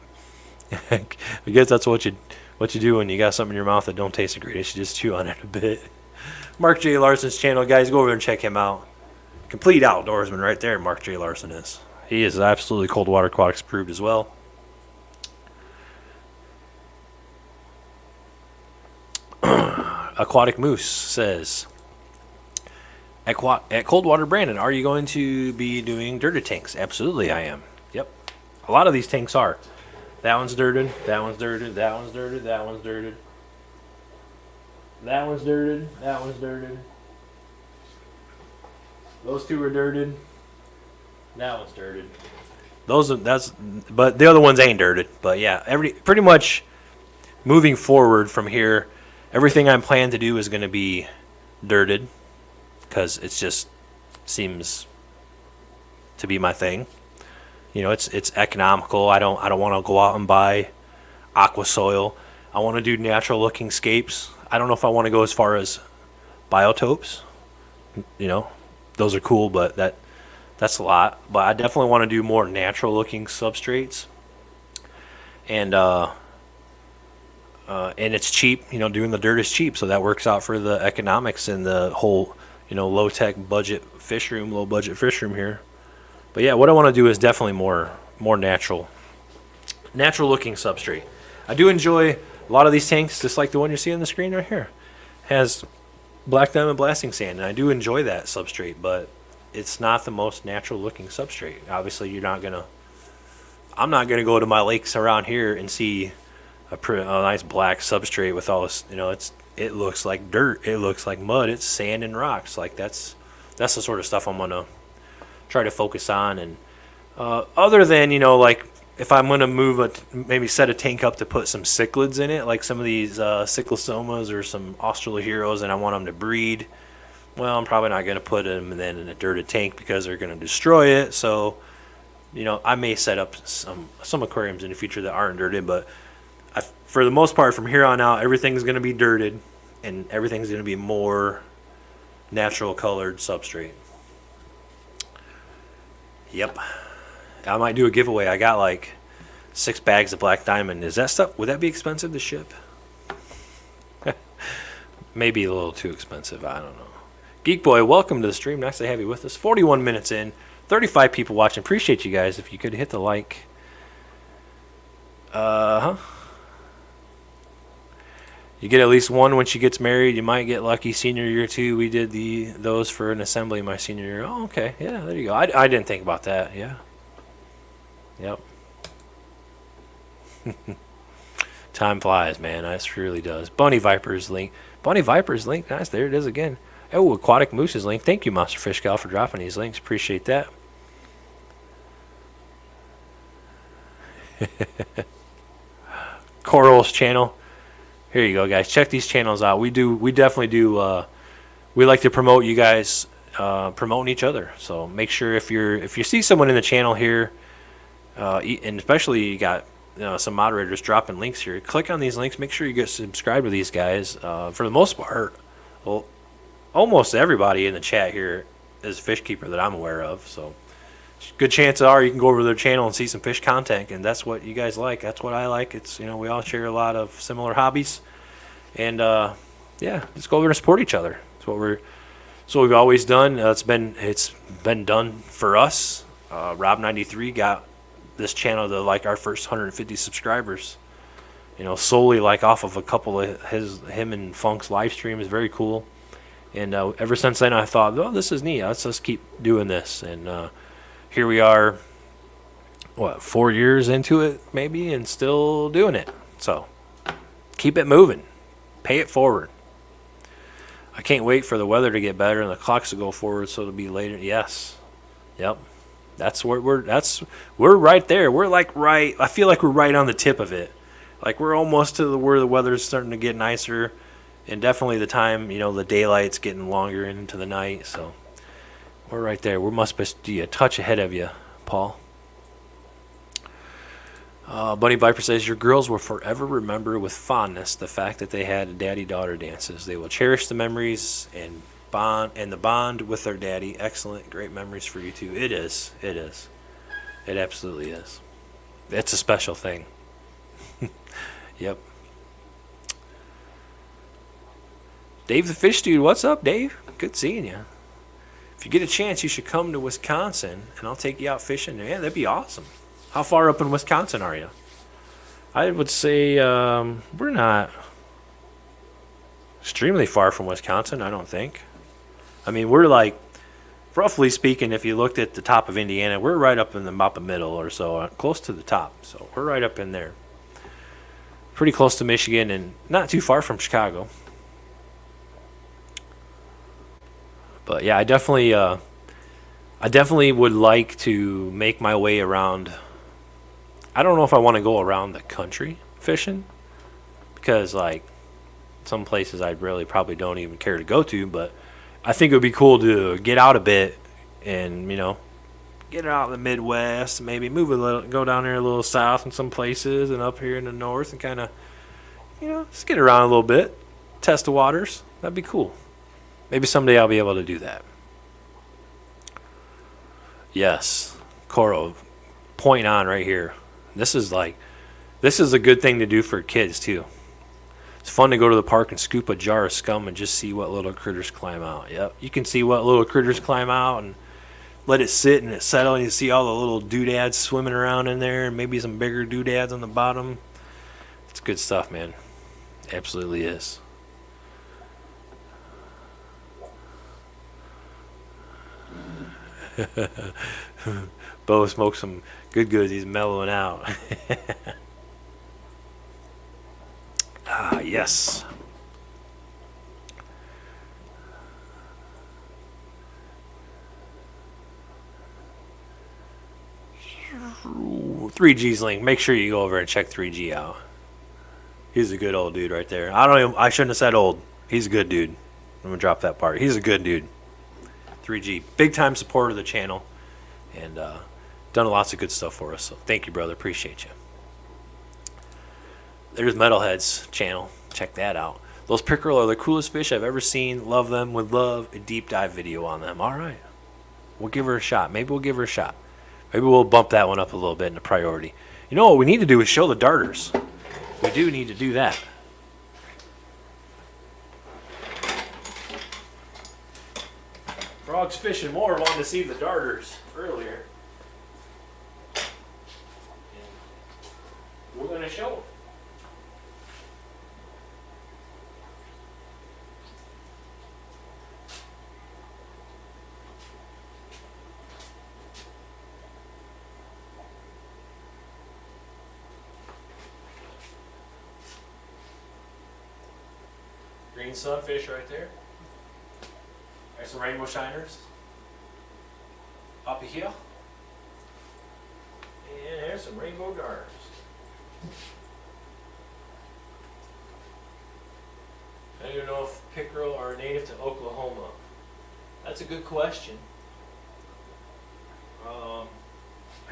I guess that's what you do when you got something in your mouth that don't taste the greatest. You just chew on it a bit. Mark J. Larson's channel, guys, go over and check him out. Complete outdoorsman right there, Mark J. Larson is. He is absolutely cold water aquatics approved as well. Aquatic Moose says, at Coldwater Brandon, are you going to be doing dirted tanks? Absolutely, I am. Yep. A lot of these tanks are. That one's dirted. That one's dirted. That one's dirted. That one's dirted. That one's dirted. That one's dirted. Those two are dirted. That one's dirted. But the other ones ain't dirted. But yeah, pretty much moving forward from here, everything I'm planning to do is going to be dirted because it just seems to be my thing. You know, it's economical. I don't want to go out and buy aqua soil. I want to do natural looking scapes. I don't know if I want to go as far as biotopes. You know, those are cool, but that's a lot. But I definitely want to do more natural looking substrates. And it's cheap. You know, doing the dirt is cheap, so that works out for the economics and the whole, you know, low tech budget fish room, low budget fish room here. But yeah, what I want to do is definitely more natural looking substrate. I do enjoy a lot of these tanks, just like the one you see on the screen right here. Has black diamond blasting sand, and I do enjoy that substrate, but it's not the most natural looking substrate. Obviously, I'm not gonna go to my lakes around here and see a nice black substrate with all this. You know, it looks like dirt. It looks like mud. It's sand and rocks. Like that's the sort of stuff I'm gonna try to focus on. And other than, you know, like if I'm gonna maybe set a tank up to put some cichlids in it, like some of these cyclosomas or some australoheros, and I want them to breed. Well, I'm probably not gonna put them then in a dirted tank because they're gonna destroy it. So, you know, I may set up some aquariums in the future that aren't dirted, but for the most part, from here on out, everything's going to be dirted, and everything's going to be more natural colored substrate. Yep. I might do a giveaway. I got like 6 bags of black diamond. Is that stuff, would that be expensive to ship? Maybe a little too expensive. I don't know. Geek Boy, welcome to the stream. Nice to have you with us. 41 minutes in. 35 people watching. Appreciate you guys. If you could hit the like. You get at least one when she gets married. You might get lucky senior year too. We did those for an assembly my senior year. Oh, okay. Yeah, there you go. I didn't think about that. Yeah. Yep. Time flies, man. It really does. Bunny Viper's link. Nice. There it is again. Oh, Aquatic Moose's link. Thank you, Monster Fish Gal, for dropping these links. Appreciate that. Coral's channel. Here you go, guys. Check these channels out. We definitely do. We like to promote you guys, promoting each other. So make sure if you see someone in the channel here, and especially you got some moderators dropping links here, click on these links. Make sure you get subscribed to these guys. For the most part, well, almost everybody in the chat here is a fish keeper that I'm aware of. So good chances are you can go over to their channel and see some fish content, and that's what you guys like. That's what I like. It's, you know, we all share a lot of similar hobbies, and yeah, just go over and support each other. That's what we've always done. It's been done for us. Rob93 got this channel to like our first 150 subscribers. You know, solely like off of a couple of him and Funk's live stream is very cool. And ever since then, I thought, oh, this is neat. Let's just keep doing this. And here we are, 4 years into it, maybe, and still doing it. So keep it moving. Pay it forward. I can't wait for the weather to get better and the clocks to go forward so it'll be later. Yes. Yep. That's where we're right there. We're like I feel like we're right on the tip of it. Like we're almost to where the weather's starting to get nicer, and definitely the time, you know, the daylight's getting longer into the night. So we're right there. We must be a touch ahead of you, Paul. Bunny Viper says, your girls will forever remember with fondness the fact that they had daddy-daughter dances. They will cherish the memories and the bond with their daddy. Excellent. Great memories for you too. It is. It absolutely is. It's a special thing. Yep. Dave the Fish Dude, what's up, Dave? Good seeing you. If you get a chance, you should come to Wisconsin, and I'll take you out fishing. Yeah, that'd be awesome. How far up in Wisconsin are you? I would say we're not extremely far from Wisconsin, I don't think. I mean, we're like, roughly speaking, if you looked at the top of Indiana, we're right up in about the middle or so, close to the top. So we're right up in there. Pretty close to Michigan and not too far from Chicago. But yeah, I definitely would like to make my way around. I don't know if I want to go around the country fishing, because like Some places I really probably don't even care to go to, but I think it would be cool to get out a bit and, get out in the Midwest, maybe move a little, go down there a little south in some places and up here in the north and kind of, just get around a little bit, test the waters. That'd be cool. Maybe someday I'll be able to do that. Yes, Coro, point on right here. This is a good thing to do for kids too. It's fun to go to the park and scoop a jar of scum and just see what little critters climb out. Yep, you can see what little critters climb out and let it sit and it settle, and you see all the little doodads swimming around in there and maybe some bigger doodads on the bottom. It's good stuff, man. Absolutely is. Bo smoked some good goods. He's mellowing out. Ah, yes. Ooh, 3G's link. Make sure you go over and check 3G out. He's a good old dude right there. I shouldn't have said old. He's a good dude. I'm gonna drop that part. He's a good dude. 3G, big time supporter of the channel, and done lots of good stuff for us. So thank you, brother. Appreciate you. There's Metalhead's channel. Check that out. Those pickerel are the coolest fish I've ever seen. Love them. Would love a deep dive video on them. All right, we'll give her a shot. Maybe we'll give her a shot. Maybe we'll bump that one up a little bit in the priority. You know what we need to do is show the darters. We do need to do that. Frogs Fishing More wanted to see the darters earlier. And we're going to show them. Green sunfish right there. There's some rainbow shiners up here. And there's some rainbow darters. I don't know if pickerel are native to Oklahoma. That's a good question.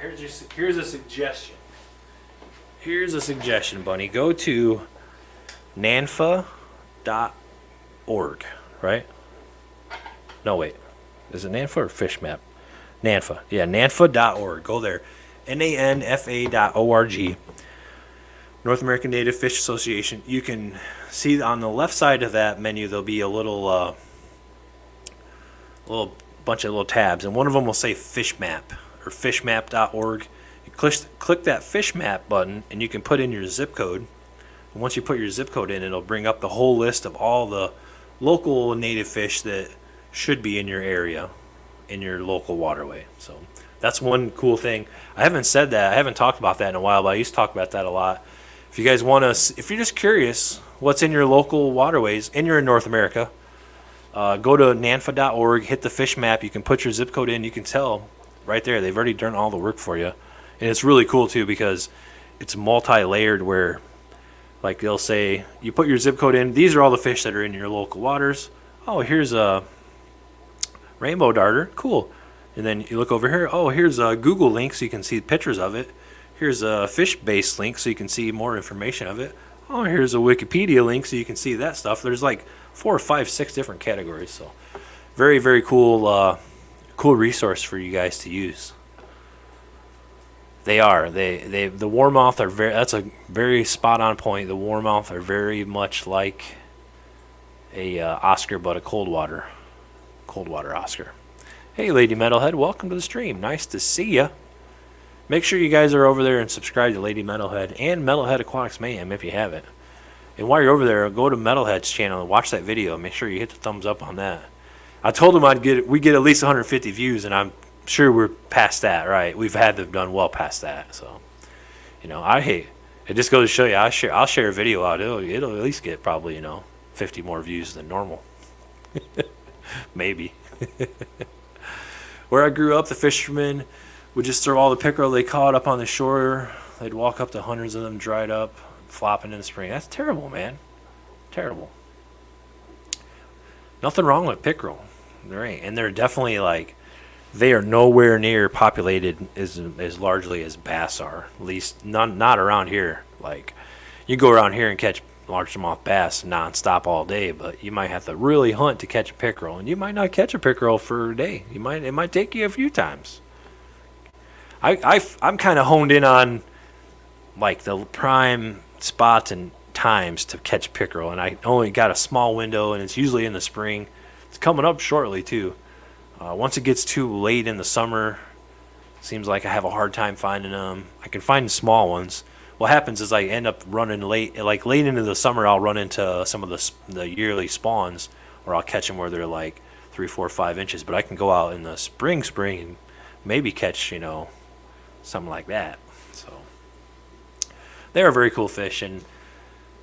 Here's a suggestion. Here's a suggestion, Bunny. Go to nanfa.org, right? No, wait. Is it NANFA or Fish Map? NANFA. Yeah, nanfa.org. Go there. NANFA.org. North American Native Fish Association. You can see on the left side of that menu there'll be a little bunch of little tabs, and one of them will say Fish Map or fishmap.org. You click that Fish Map button, and you can put in your zip code. And once you put your zip code in, it'll bring up the whole list of all the local native fish that should be in your area, in your local waterway. So that's one cool thing. I haven't said that. I haven't talked about that in a while, but I used to talk about that a lot. If you guys want to, if you're just curious what's in your local waterways, and you're in North America, go to nanfa.org, hit the fish map. You can put your zip code in. You can tell right there. They've already done all the work for you. And it's really cool, too, because it's multi-layered where, like, they'll say, you put your zip code in. These are all the fish that are in your local waters. Oh, here's a rainbow darter. Cool. And then you look over here. Oh, here's a Google link so you can see pictures of it. Here's a fish-based link so you can see more information of it. Oh, here's a Wikipedia link so you can see that stuff. There's like 4, 5, 6 different categories. So very, very cool cool resource for you guys to use. They are. The warmouth are very, that's a very spot on point. The warmouth are very much like a Oscar, but a cold water Oscar. Hey, Lady Metalhead, welcome to the stream. Nice to see ya. Make sure you guys are over there and subscribe to Lady Metalhead and Metalhead Aquatics Mayhem if you haven't. And while you're over there, go to Metalhead's channel and watch that video. Make sure you hit the thumbs up on that. I told him we get at least 150 views, and I'm sure we're past that, right? We've had them done well past that. So, it just goes to show you, I'll share a video out. It'll at least get probably 50 more views than normal. Maybe. Where I grew up, the fishermen would just throw all the pickerel they caught up on the shore. They'd walk up to hundreds of them dried up, flopping in the spring. That's terrible, man. Terrible. Nothing wrong with pickerel, right? And they're definitely like, they are nowhere near populated as largely as bass are. At least not around here. Like, you go around here and catch largemouth bass nonstop all day, but you might have to really hunt to catch a pickerel, and you might not catch a pickerel for a day. It might take you a few times. I'm kind of honed in on like the prime spots and times to catch pickerel, and I only got a small window, and it's usually in the spring. It's coming up shortly too. Once it gets too late in the summer, seems like I have a hard time finding them. I can find small ones. What happens is I end up running late, like late into the summer. I'll run into some of the yearly spawns, or I'll catch them where they're like 3, 4, 5 inches. But I can go out in the spring, and maybe catch something like that. So they are very cool fish, and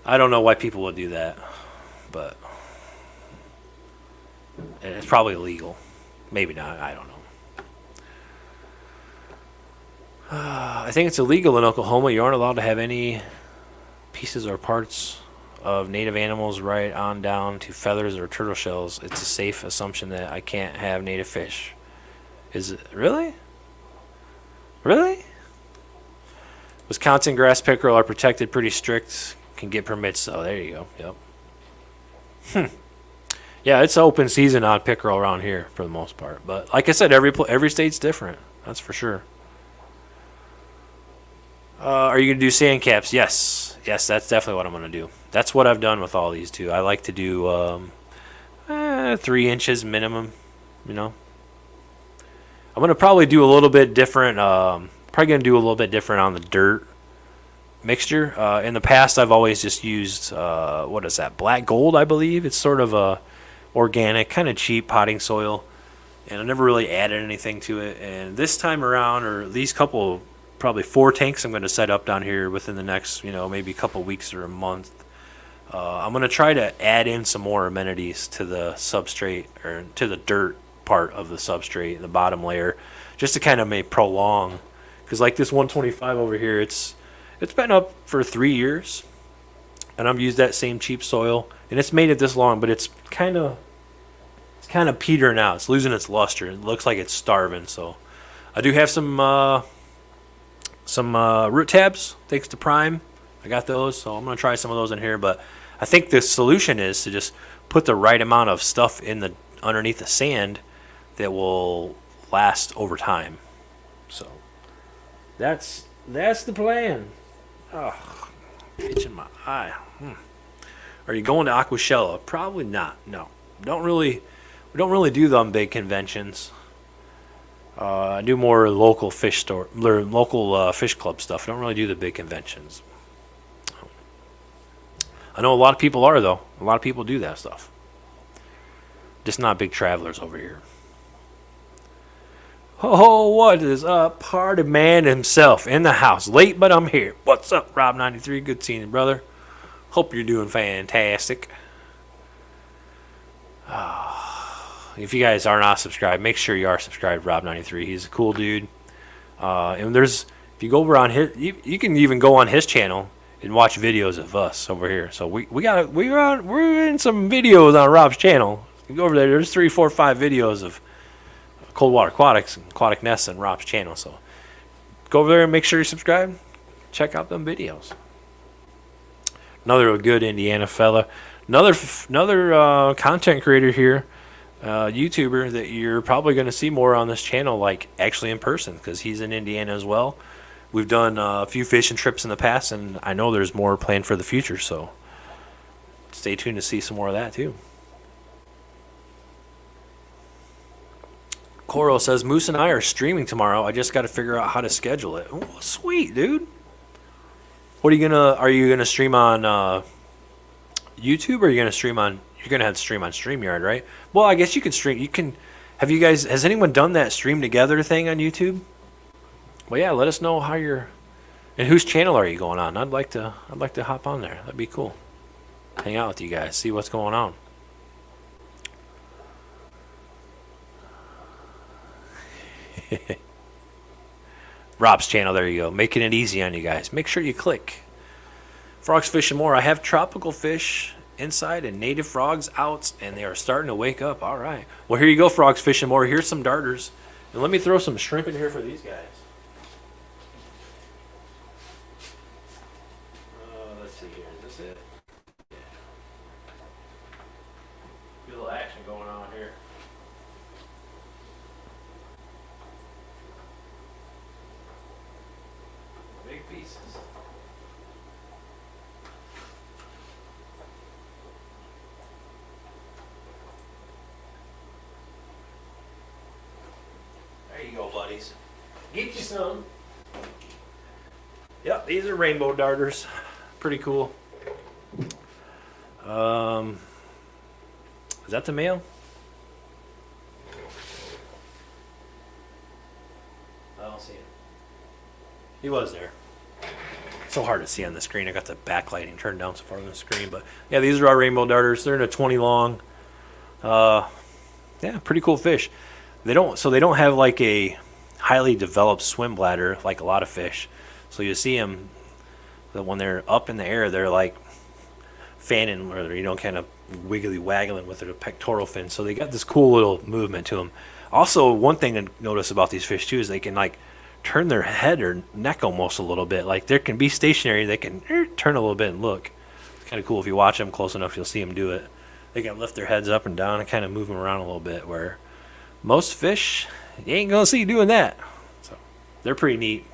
I don't know why people would do that, but it's probably illegal. Maybe not. I don't know. I think it's illegal in Oklahoma. You aren't allowed to have any pieces or parts of native animals right on down to feathers or turtle shells. It's a safe assumption that I can't have native fish. Is it really? Really? Wisconsin grass pickerel are protected pretty strict. Can get permits. Oh, there you go. Yep. Yeah, it's open season on pickerel around here for the most part. But like I said, every state's different. That's for sure. Are you going to do sand caps? Yes, that's definitely what I'm going to do. That's what I've done with all these too. I like to do 3 inches minimum, I'm going to probably do a little bit different. Probably going to do a little bit different on the dirt mixture. In the past, I've always just used, what is that, black gold, I believe. It's sort of a organic, kind of cheap potting soil. And I never really added anything to it. And this time around, or these couple, probably 4 tanks I'm going to set up down here within the next, maybe a couple weeks or a month. I'm going to try to add in some more amenities to the substrate, or to the dirt part of the substrate, the bottom layer, just to kind of make prolong. Because like this 125 over here, it's been up for 3 years, and I've used that same cheap soil, and it's made it this long, but it's kind of petering out. It's losing its luster. It looks like it's starving. So I do have some root tabs thanks to Prime. I got those, so I'm going to try some of those in here. But I think the solution is to just put the right amount of stuff in underneath the sand that will last over time. So that's the plan. Oh, itching my eye. Are you going to Aquashella? Probably not. No, we don't really do them big conventions. I do more local fish fish club stuff. I don't really do the big conventions. I know a lot of people are, though. A lot of people do that stuff. Just not big travelers over here. Oh, what is up? Party man himself in the house. Late, but I'm here. What's up, Rob93? Good seeing you, brother. Hope you're doing fantastic. If you guys are not subscribed, make sure you are subscribed to Rob93. He's a cool dude. And if you go over on you can even go on his channel and watch videos of us over here. So we're in some videos on Rob's channel. You go over there. There's 3, 4, 5 videos of cold water aquatics and aquatic nests on Rob's channel. So go over there and make sure you subscribe. Check out them videos. Another good Indiana fella. Another content creator here. YouTuber that you're probably going to see more on this channel, like actually in person, because he's in Indiana as well. We've done a few fishing trips in the past, and I know there's more planned for the future, so stay tuned to see some more of that too. Coro says, Moose and I are streaming tomorrow. I just got to figure out how to schedule it. Oh, sweet, dude. Are you gonna stream on YouTube, or are you gonna stream on? You're gonna have to stream on StreamYard, right? Well, I guess you can stream. Has anyone done that stream together thing on YouTube? Well, yeah. Let us know how you're, and whose channel are you going on? I'd like to hop on there. That'd be cool. Hang out with you guys, see what's going on. Rob's channel, there you go. Making it easy on you guys. Make sure you click. Frogs Fish and More. I have tropical fish inside and native frogs out, and they are starting to wake up. All right. Well, here you go, frogs fishing more. Here's some darters. And let me throw some shrimp in here for these guys. Let's see here. Is this it? Yeah. Get a little action going on here. Big pieces. There you go, buddies. Get you some. Yep, these are rainbow darters. Pretty cool. Is that the male? I don't see it. He was there. So hard to see on the screen. I got the backlighting turned down so far on the screen, but yeah, these are our rainbow darters. They're in a 20 long. Yeah, pretty cool fish. They don't have like a highly developed swim bladder like a lot of fish. So you see them that when they're up in the air, they're like fanning, or kind of wiggly waggling with their pectoral fin. So they got this cool little movement to them. Also, one thing to notice about these fish too is they can like turn their head or neck almost a little bit. Like they can be stationary, they can turn a little bit and look. It's kind of cool. If you watch them close enough, you'll see them do it. They can lift their heads up and down and kind of move them around a little bit, where most fish, you ain't gonna see you doing that. So they're pretty neat.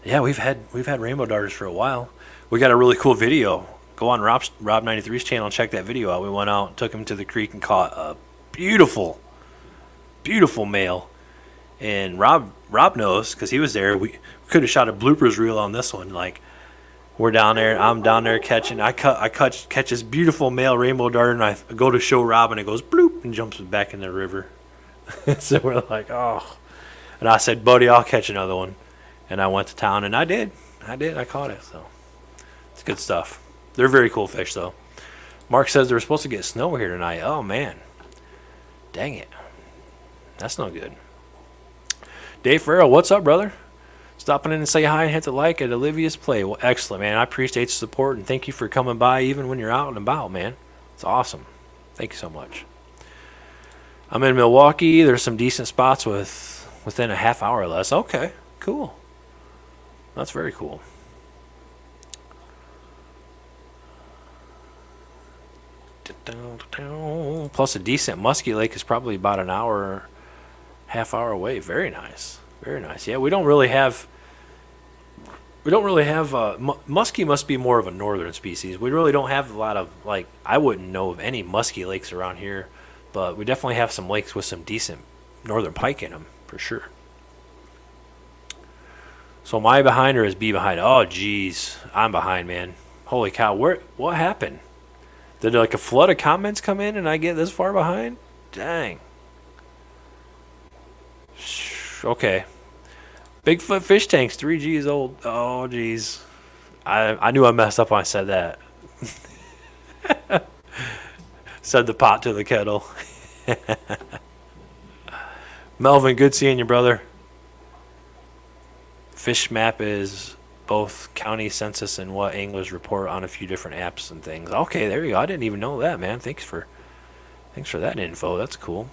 Yeah, we've had rainbow darters for a while. We got a really cool video. Go on Rob 93's channel and check that video out. We went out, took him to the creek, and caught a beautiful male. And Rob knows because he was there. We could have shot a bloopers reel on this one. Like, we're down there, I'm down there catching. I catch this beautiful male rainbow darter, and I go to show Rob, and it goes bloop and jumps back in the river. So we're like, oh. And I said, buddy, I'll catch another one. And I went to town, and I did. I caught it. So it's good stuff. They're very cool fish, though. Mark says they're supposed to get snow here tonight. Oh, man. Dang it. That's no good. Dave Farrell, what's up, brother? Stopping in and say hi and hit the like at Olivia's Play. Well, excellent, man. I appreciate the support, and thank you for coming by even when you're out and about, man. It's awesome. Thank you so much. I'm in Milwaukee. There's some decent spots within a half hour or less. Okay, cool. That's very cool. Plus a decent musky lake is probably about an hour, half hour away. Very nice. Very nice. Yeah, we don't really have muskie must be more of a northern species. We really don't have a lot of, like, I wouldn't know of any musky lakes around here, but we definitely have some lakes with some decent northern pike in them for sure. So am I behind or is B behind? Oh, geez. I'm behind, man. Holy cow. What happened? Did like a flood of comments come in and I get this far behind? Dang. Okay. Bigfoot fish tanks, 3G old. Oh, geez. I knew I messed up when I said that. Said the pot to the kettle. Melvin, good seeing you, brother. Fish map is both county census and what anglers report on a few different apps and things. Okay, there you go. I didn't even know that, man. Thanks for that info. That's cool.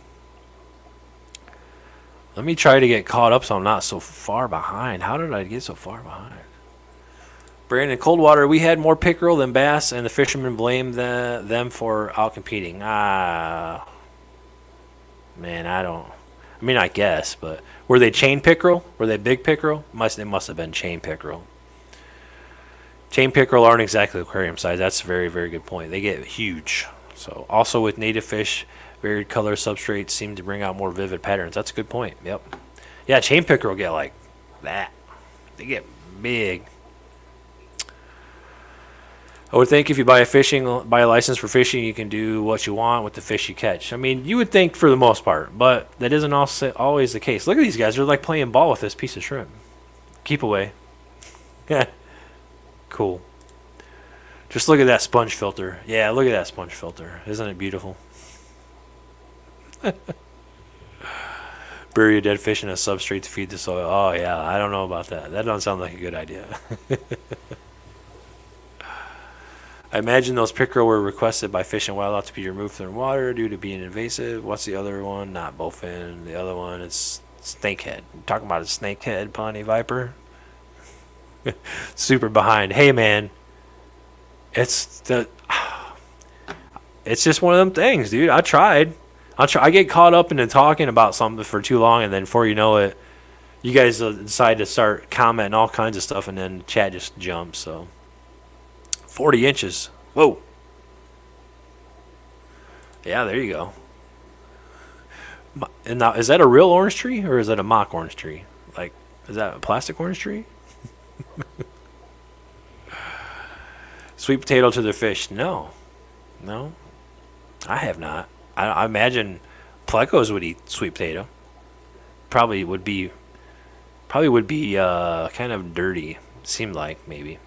Let me try to get caught up so I'm not so far behind. How did I get so far behind? Brandon, Coldwater, we had more pickerel than bass, and the fishermen blamed them for out competing. Man, I guess, but were they chain pickerel? Were they big pickerel? They must have been chain pickerel. Chain pickerel aren't exactly aquarium size. That's a very, very good point. They get huge. So also with native fish, varied color substrates seem to bring out more vivid patterns. That's a good point. Yep. Yeah, chain pickerel get like that. They get big. I would think if you buy a license for fishing, you can do what you want with the fish you catch. I mean, you would think for the most part, but that isn't also always the case. Look at these guys. They're like playing ball with this piece of shrimp. Keep away. Yeah. Cool. Just look at that sponge filter. Yeah, look at that sponge filter. Isn't it beautiful? Bury a dead fish in a substrate to feed the soil. Oh, yeah. I don't know about that. That doesn't sound like a good idea. I imagine those pickerel were requested by Fish and Wildlife to be removed from the water due to being invasive. What's the other one? Not bowfin. The other one is snakehead. I'm talking about a snakehead Pawnee viper. Super behind. Hey man, it's just one of them things, dude. I tried. I get caught up into talking about something for too long, and then before you know it, you guys decide to start commenting all kinds of stuff, and then the chat just jumps. So 40 inches. Whoa. Yeah, there you go. And now, is that a real orange tree or is that a mock orange tree? Like, is that a plastic orange tree? Sweet potato to the fish? No, I have not. I imagine plecos would eat sweet potato. Probably would be kind of dirty. Seemed like maybe.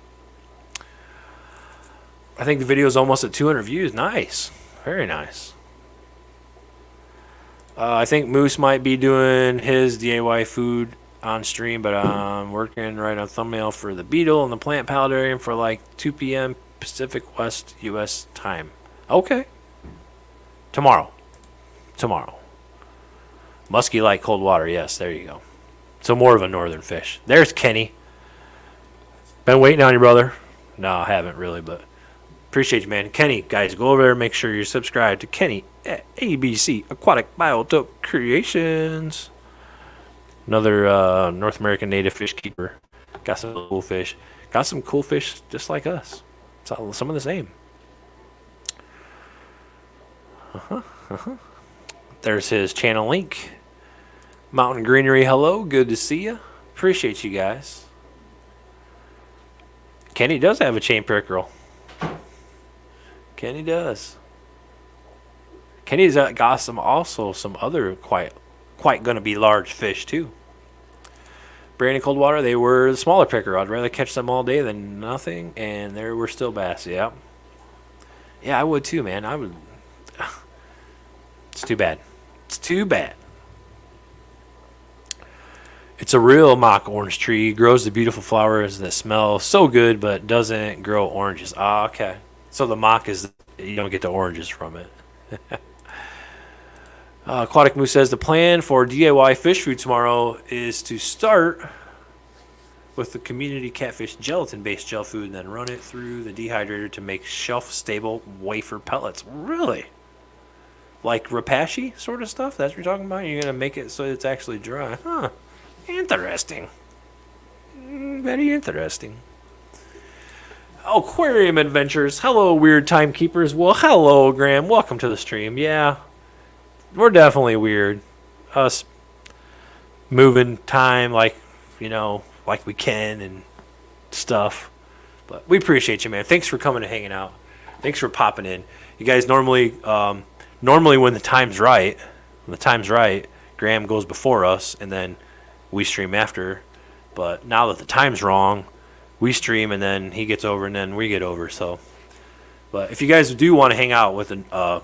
I think the video is almost at 200 views. Nice. Very nice. I think Moose might be doing his DIY food on stream, but I'm working right on thumbnail for the beetle and the plant paludarium for like 2 p.m. Pacific West U.S. time. Okay. Tomorrow. Musky like cold water. Yes, there you go. So more of a northern fish. There's Kenny. Been waiting on you, brother. No, I haven't really, but appreciate you, man. Kenny, guys, go over there and make sure you're subscribed to Kenny at ABC Aquatic Biotope Creations. Another North American native fish keeper. Got some cool fish. Got some cool fish just like us. Some of the same. There's his channel link. Mountain Greenery, hello. Good to see you. Appreciate you guys. Kenny does have a chain pickerel. Kenny does. Kenny's got some other quite going to be large fish too. Brandon Coldwater, they were the smaller pickerel. I'd rather catch them all day than nothing, and there were still bass. Yeah, I would too, man. I would. It's too bad. It's a real mock orange tree. Grows the beautiful flowers that smell so good, but doesn't grow oranges. Ah, okay. So the mock is, you don't get the oranges from it. Aquatic Moose says the plan for DIY fish food tomorrow is to start with the community catfish gelatin-based gel food and then run it through the dehydrator to make shelf-stable wafer pellets. Really? Like rapashi sort of stuff? That's what you're talking about? You're going to make it so it's actually dry. Huh. Interesting. Very interesting. Aquarium Adventures. Hello, Weird Timekeepers. Well, hello, Graham. Welcome to the stream. Yeah. We're definitely weird. Us moving time like we can and stuff. But we appreciate you, man. Thanks for coming and hanging out. Thanks for popping in. You guys normally when the time's right, Graham goes before us and then we stream after. But now that the time's wrong, we stream and then he gets over and then we get over. So, but if you guys do want to hang out with another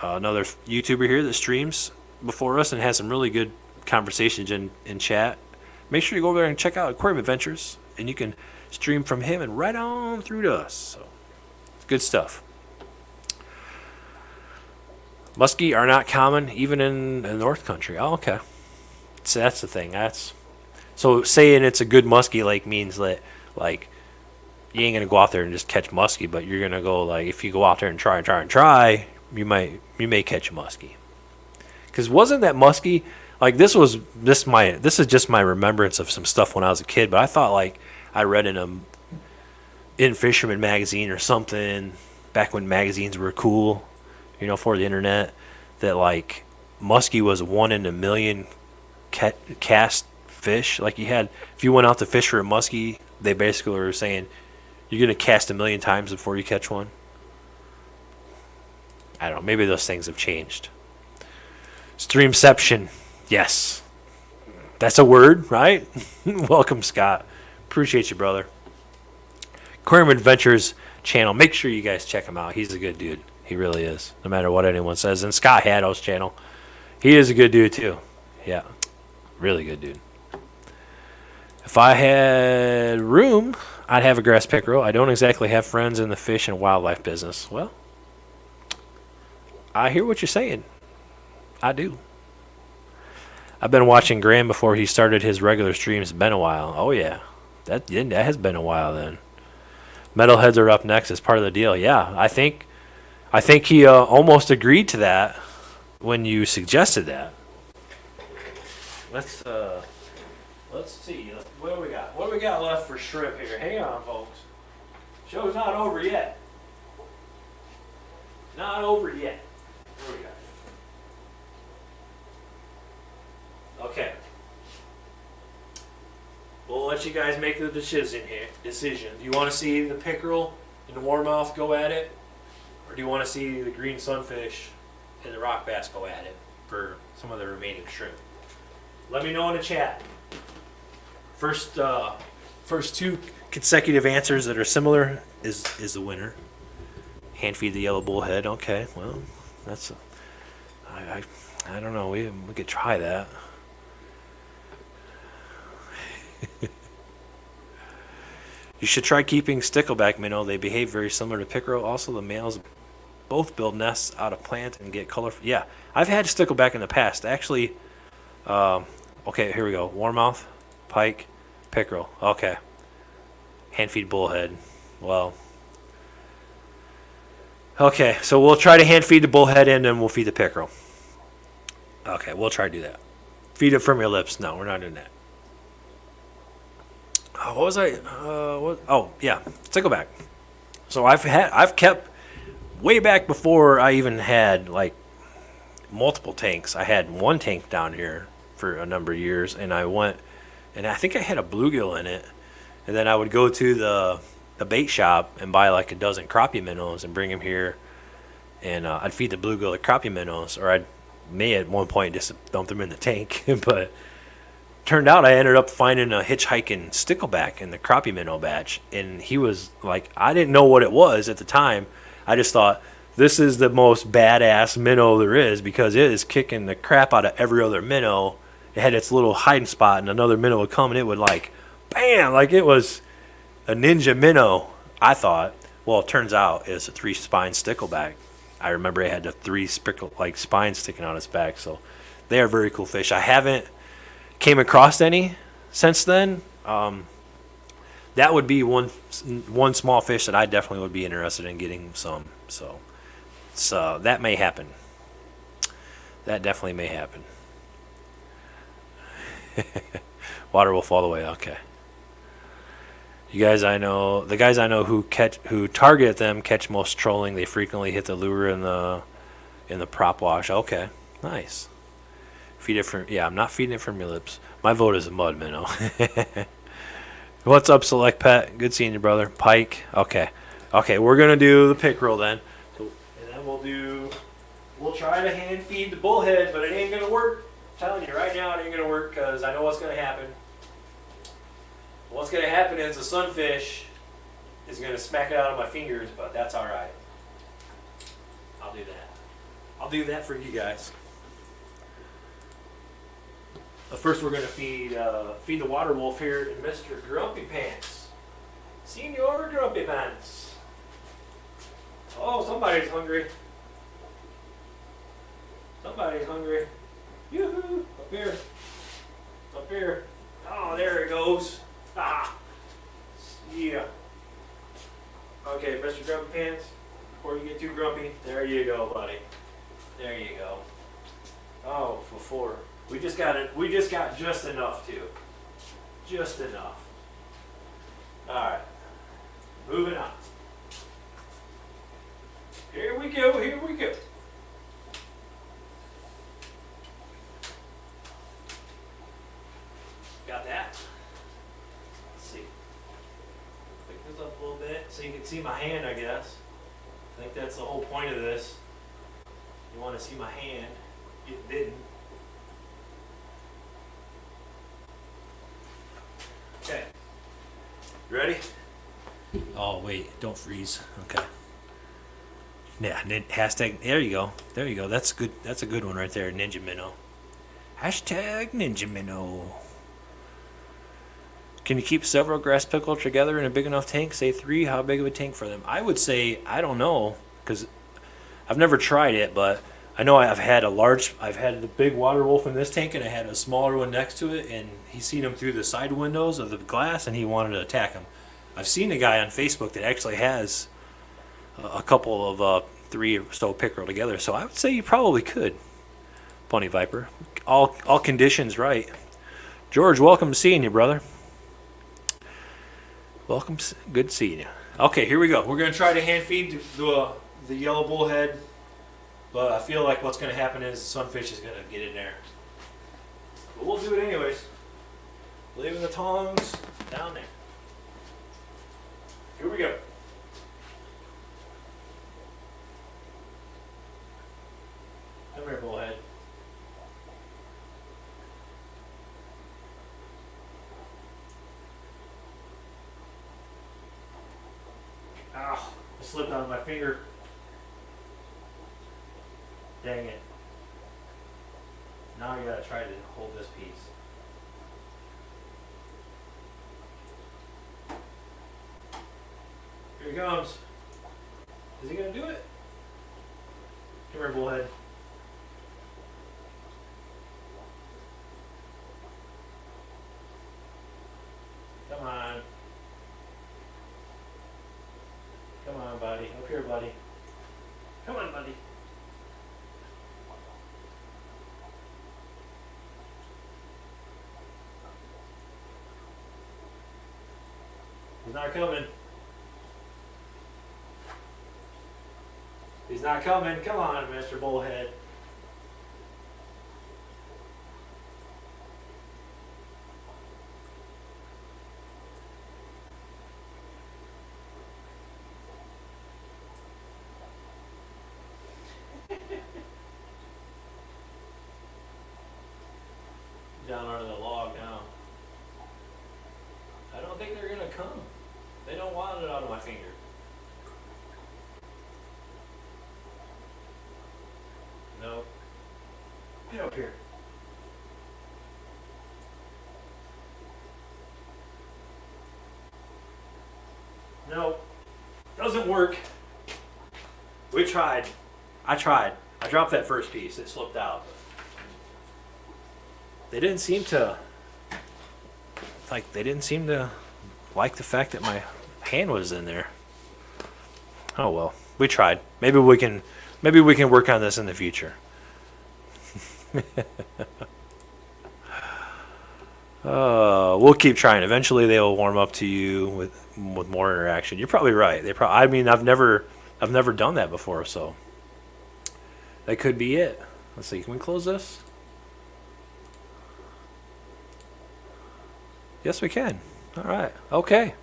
YouTuber here that streams before us and has some really good conversations in chat, make sure you go over there and check out Aquarium Adventures, and you can stream from him and right on through to us. So it's good stuff. Muskie are not common even in the North Country. Oh, okay. So that's the thing. So saying it's a good muskie lake means that like you ain't gonna go out there and just catch muskie, but you're gonna go like if you go out there and try, you may catch a muskie. Because wasn't that muskie like this is just my remembrance of some stuff when I was a kid, but I thought like I read in Fisherman magazine or something back when magazines were cool, for the internet, that like muskie was 1 in a million cast fish. Like if you went out to fish for a muskie, they basically were saying you're gonna cast 1 million times before you catch one. I don't know. Maybe those things have changed. Streamception. Yes. That's a word, right? Welcome, Scott. Appreciate you, brother. Aquarium Adventures channel. Make sure you guys check him out. He's a good dude. He really is. No matter what anyone says. And Scott Haddow's channel. He is a good dude, too. Yeah. Really good dude. If I had room, I'd have a grass pickerel. I don't exactly have friends in the fish and wildlife business. Well, I hear what you're saying. I do. I've been watching Graham before he started his regular streams. It's been a while. Oh, yeah. That has been a while then. Metalheads are up next as part of the deal. Yeah, I think he almost agreed to that when you suggested that. Let's see. What do we got? What do we got left for shrimp here? Hang on, folks. Show's not over yet. Not over yet. What do we got? Okay. We'll let you guys make the decision here. Do you want to see the pickerel and the warmouth go at it? Or do you want to see the green sunfish and the rock bass go at it for some of the remaining shrimp? Let me know in the chat. First two consecutive answers that are similar is the winner. Hand feed the yellow bullhead. Okay, well, that's I don't know. We could try that. You should try keeping stickleback minnow. They behave very similar to pickerel. Also, the males both build nests out of plant and get colorful. Yeah, I've had stickleback in the past. Actually, okay, here we go. Warmouth, pike, pickerel. Okay. Hand feed bullhead. Well. Okay, so we'll try to hand feed the bullhead and then we'll feed the pickerel. Okay, we'll try to do that. Feed it from your lips. No, we're not doing that. What was I? Oh, yeah, stickleback. So I've kept way back before I even had like multiple tanks. I had one tank down here for a number of years, and I think I had a bluegill in it, and then I would go to the bait shop and buy like a dozen crappie minnows and bring them here, and I'd feed the bluegill the crappie minnows, or I may at one point just dump them in the tank, but. Turned out I ended up finding a hitchhiking stickleback in the crappie minnow batch, and he was like, I didn't know what it was at the time. I just thought, this is the most badass minnow there is because it is kicking the crap out of every other minnow. It had its little hiding spot, and another minnow would come, and it would like, bam, like it was a ninja minnow, I thought. Well, it turns out it's a 3-spine stickleback. I remember it had the 3 spines sticking out its back, so they are very cool fish. I haven't came across any since then. That would be one small fish that I definitely would be interested in getting some. So that may happen. That definitely may happen. Water will fall away. Okay. The guys I know who target them catch most trolling. They frequently hit the lure in the prop wash. Okay, nice. Feed it from, yeah, I'm not feeding it from your lips. My vote is a mud minnow. What's up, Select Pet? Good seeing you, brother. Pike. Okay, we're gonna do the pickerel then. So, and then we'll try to hand feed the bullhead, but it ain't gonna work. I'm telling you right now, it ain't gonna work because I know what's gonna happen. What's gonna happen is the sunfish is gonna smack it out of my fingers, but that's all right. I'll do that. I'll do that for you guys. But first, we're going to feed the water wolf here to Mr. Grumpy Pants. Senor Grumpy Pants. Oh, somebody's hungry. Somebody's hungry. Yoo-hoo! Up here. Up here. Oh, there it goes. Ah. Yeah. Okay, Mr. Grumpy Pants. Before you get too grumpy, there you go, buddy. There you go. Oh, for 4. We just got just enough too. Just enough. Alright. Moving on. Here we go. Got that? Let's see. Pick this up a little bit so you can see my hand, I guess. I think that's the whole point of this. You want to see my hand get bitten. Okay. You ready? Oh, wait. Don't freeze. Okay. Yeah, hashtag. There you go. There you go. That's good. That's a good one right there. Ninja Minnow. Hashtag Ninja Minnow. Can you keep several grass pickle together in a big enough tank? Say 3. How big of a tank for them? I would say, I don't know, because I've never tried it, but I know I've had the big water wolf in this tank, and I had a smaller one next to it, and he's seen them through the side windows of the glass, and he wanted to attack them. I've seen a guy on Facebook that actually has a couple of 3 or so pickerel together, so I would say you probably could. Bunny Viper, all conditions right. George, welcome to seeing you, brother. Welcome, good seeing you. Okay, here we go. We're gonna try to hand feed the yellow bullhead, but I feel like what's gonna happen is the sunfish is gonna get in there. But we'll do it anyways. Leaving the tongs down there. Here we go. Come here, bullhead. Ow, I slipped on my finger. Dang it. Now you gotta try to hold this piece. Here he comes. Is he gonna do it? Come here, bullhead. Come on. Come on, buddy. Up here, buddy. Come on, buddy. He's not coming. He's not coming. Come on, Mr. Bullhead. Down under the log now. I don't think they're gonna come. They don't want it out of my finger. Nope. Get up here. Nope. Doesn't work. We tried. I tried. I dropped that first piece. It slipped out. They didn't seem to like the fact that my hand was in there. Oh well, we tried. Maybe we can work on this in the future. We'll keep trying. Eventually, they will warm up to you with more interaction. You're probably right. I mean, I've never done that before, so that could be it. Let's see. Can we close this? Yes, we can. All right. Okay.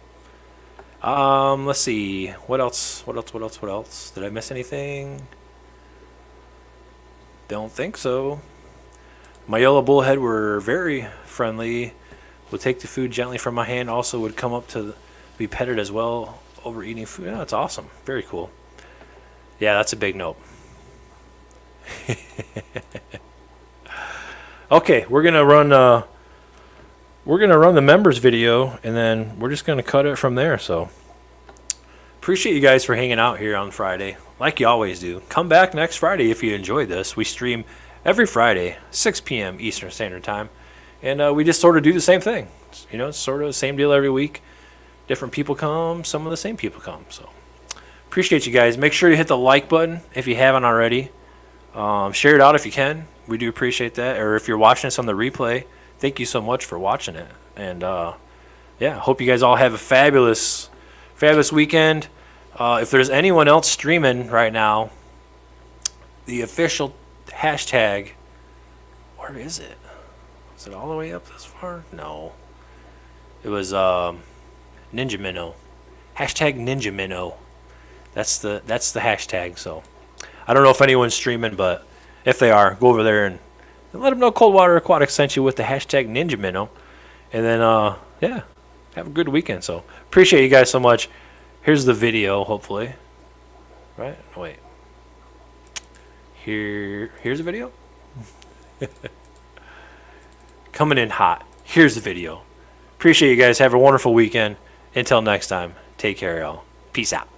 Let's see. What else? Did I miss anything? Don't think so. My yellow bullhead were very friendly. Would take the food gently from my hand. Also would come up to be petted as well over eating food. Yeah, that's awesome. Very cool. Yeah, that's a big note. Okay, we're gonna run the members video, and then we're just gonna cut it from there. So appreciate you guys for hanging out here on Friday, like you always do. Come back next Friday if you enjoyed this. We stream every Friday, 6 p.m. Eastern Standard Time, and we just sort of do the same thing. You know, it's sort of the same deal every week. Different people come, some of the same people come. So appreciate you guys. Make sure you hit the like button if you haven't already. Share it out if you can. We do appreciate that. Or if you're watching this on the replay, thank you so much for watching it. And yeah, hope you guys all have a fabulous weekend. If there's anyone else streaming right now, the official hashtag, where is it? Is it all the way up this far? No. It was Ninja Minnow. Hashtag Ninja Minnow. That's the hashtag. So I don't know if anyone's streaming, but if they are, go over there and let them know Coldwater Aquatics sent you with the hashtag Ninja Minnow. And then, yeah, have a good weekend. So appreciate you guys so much. Here's the video, hopefully. Right? Oh, wait. Here's the video. Coming in hot. Here's the video. Appreciate you guys. Have a wonderful weekend. Until next time, take care, y'all. Peace out.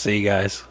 See you guys.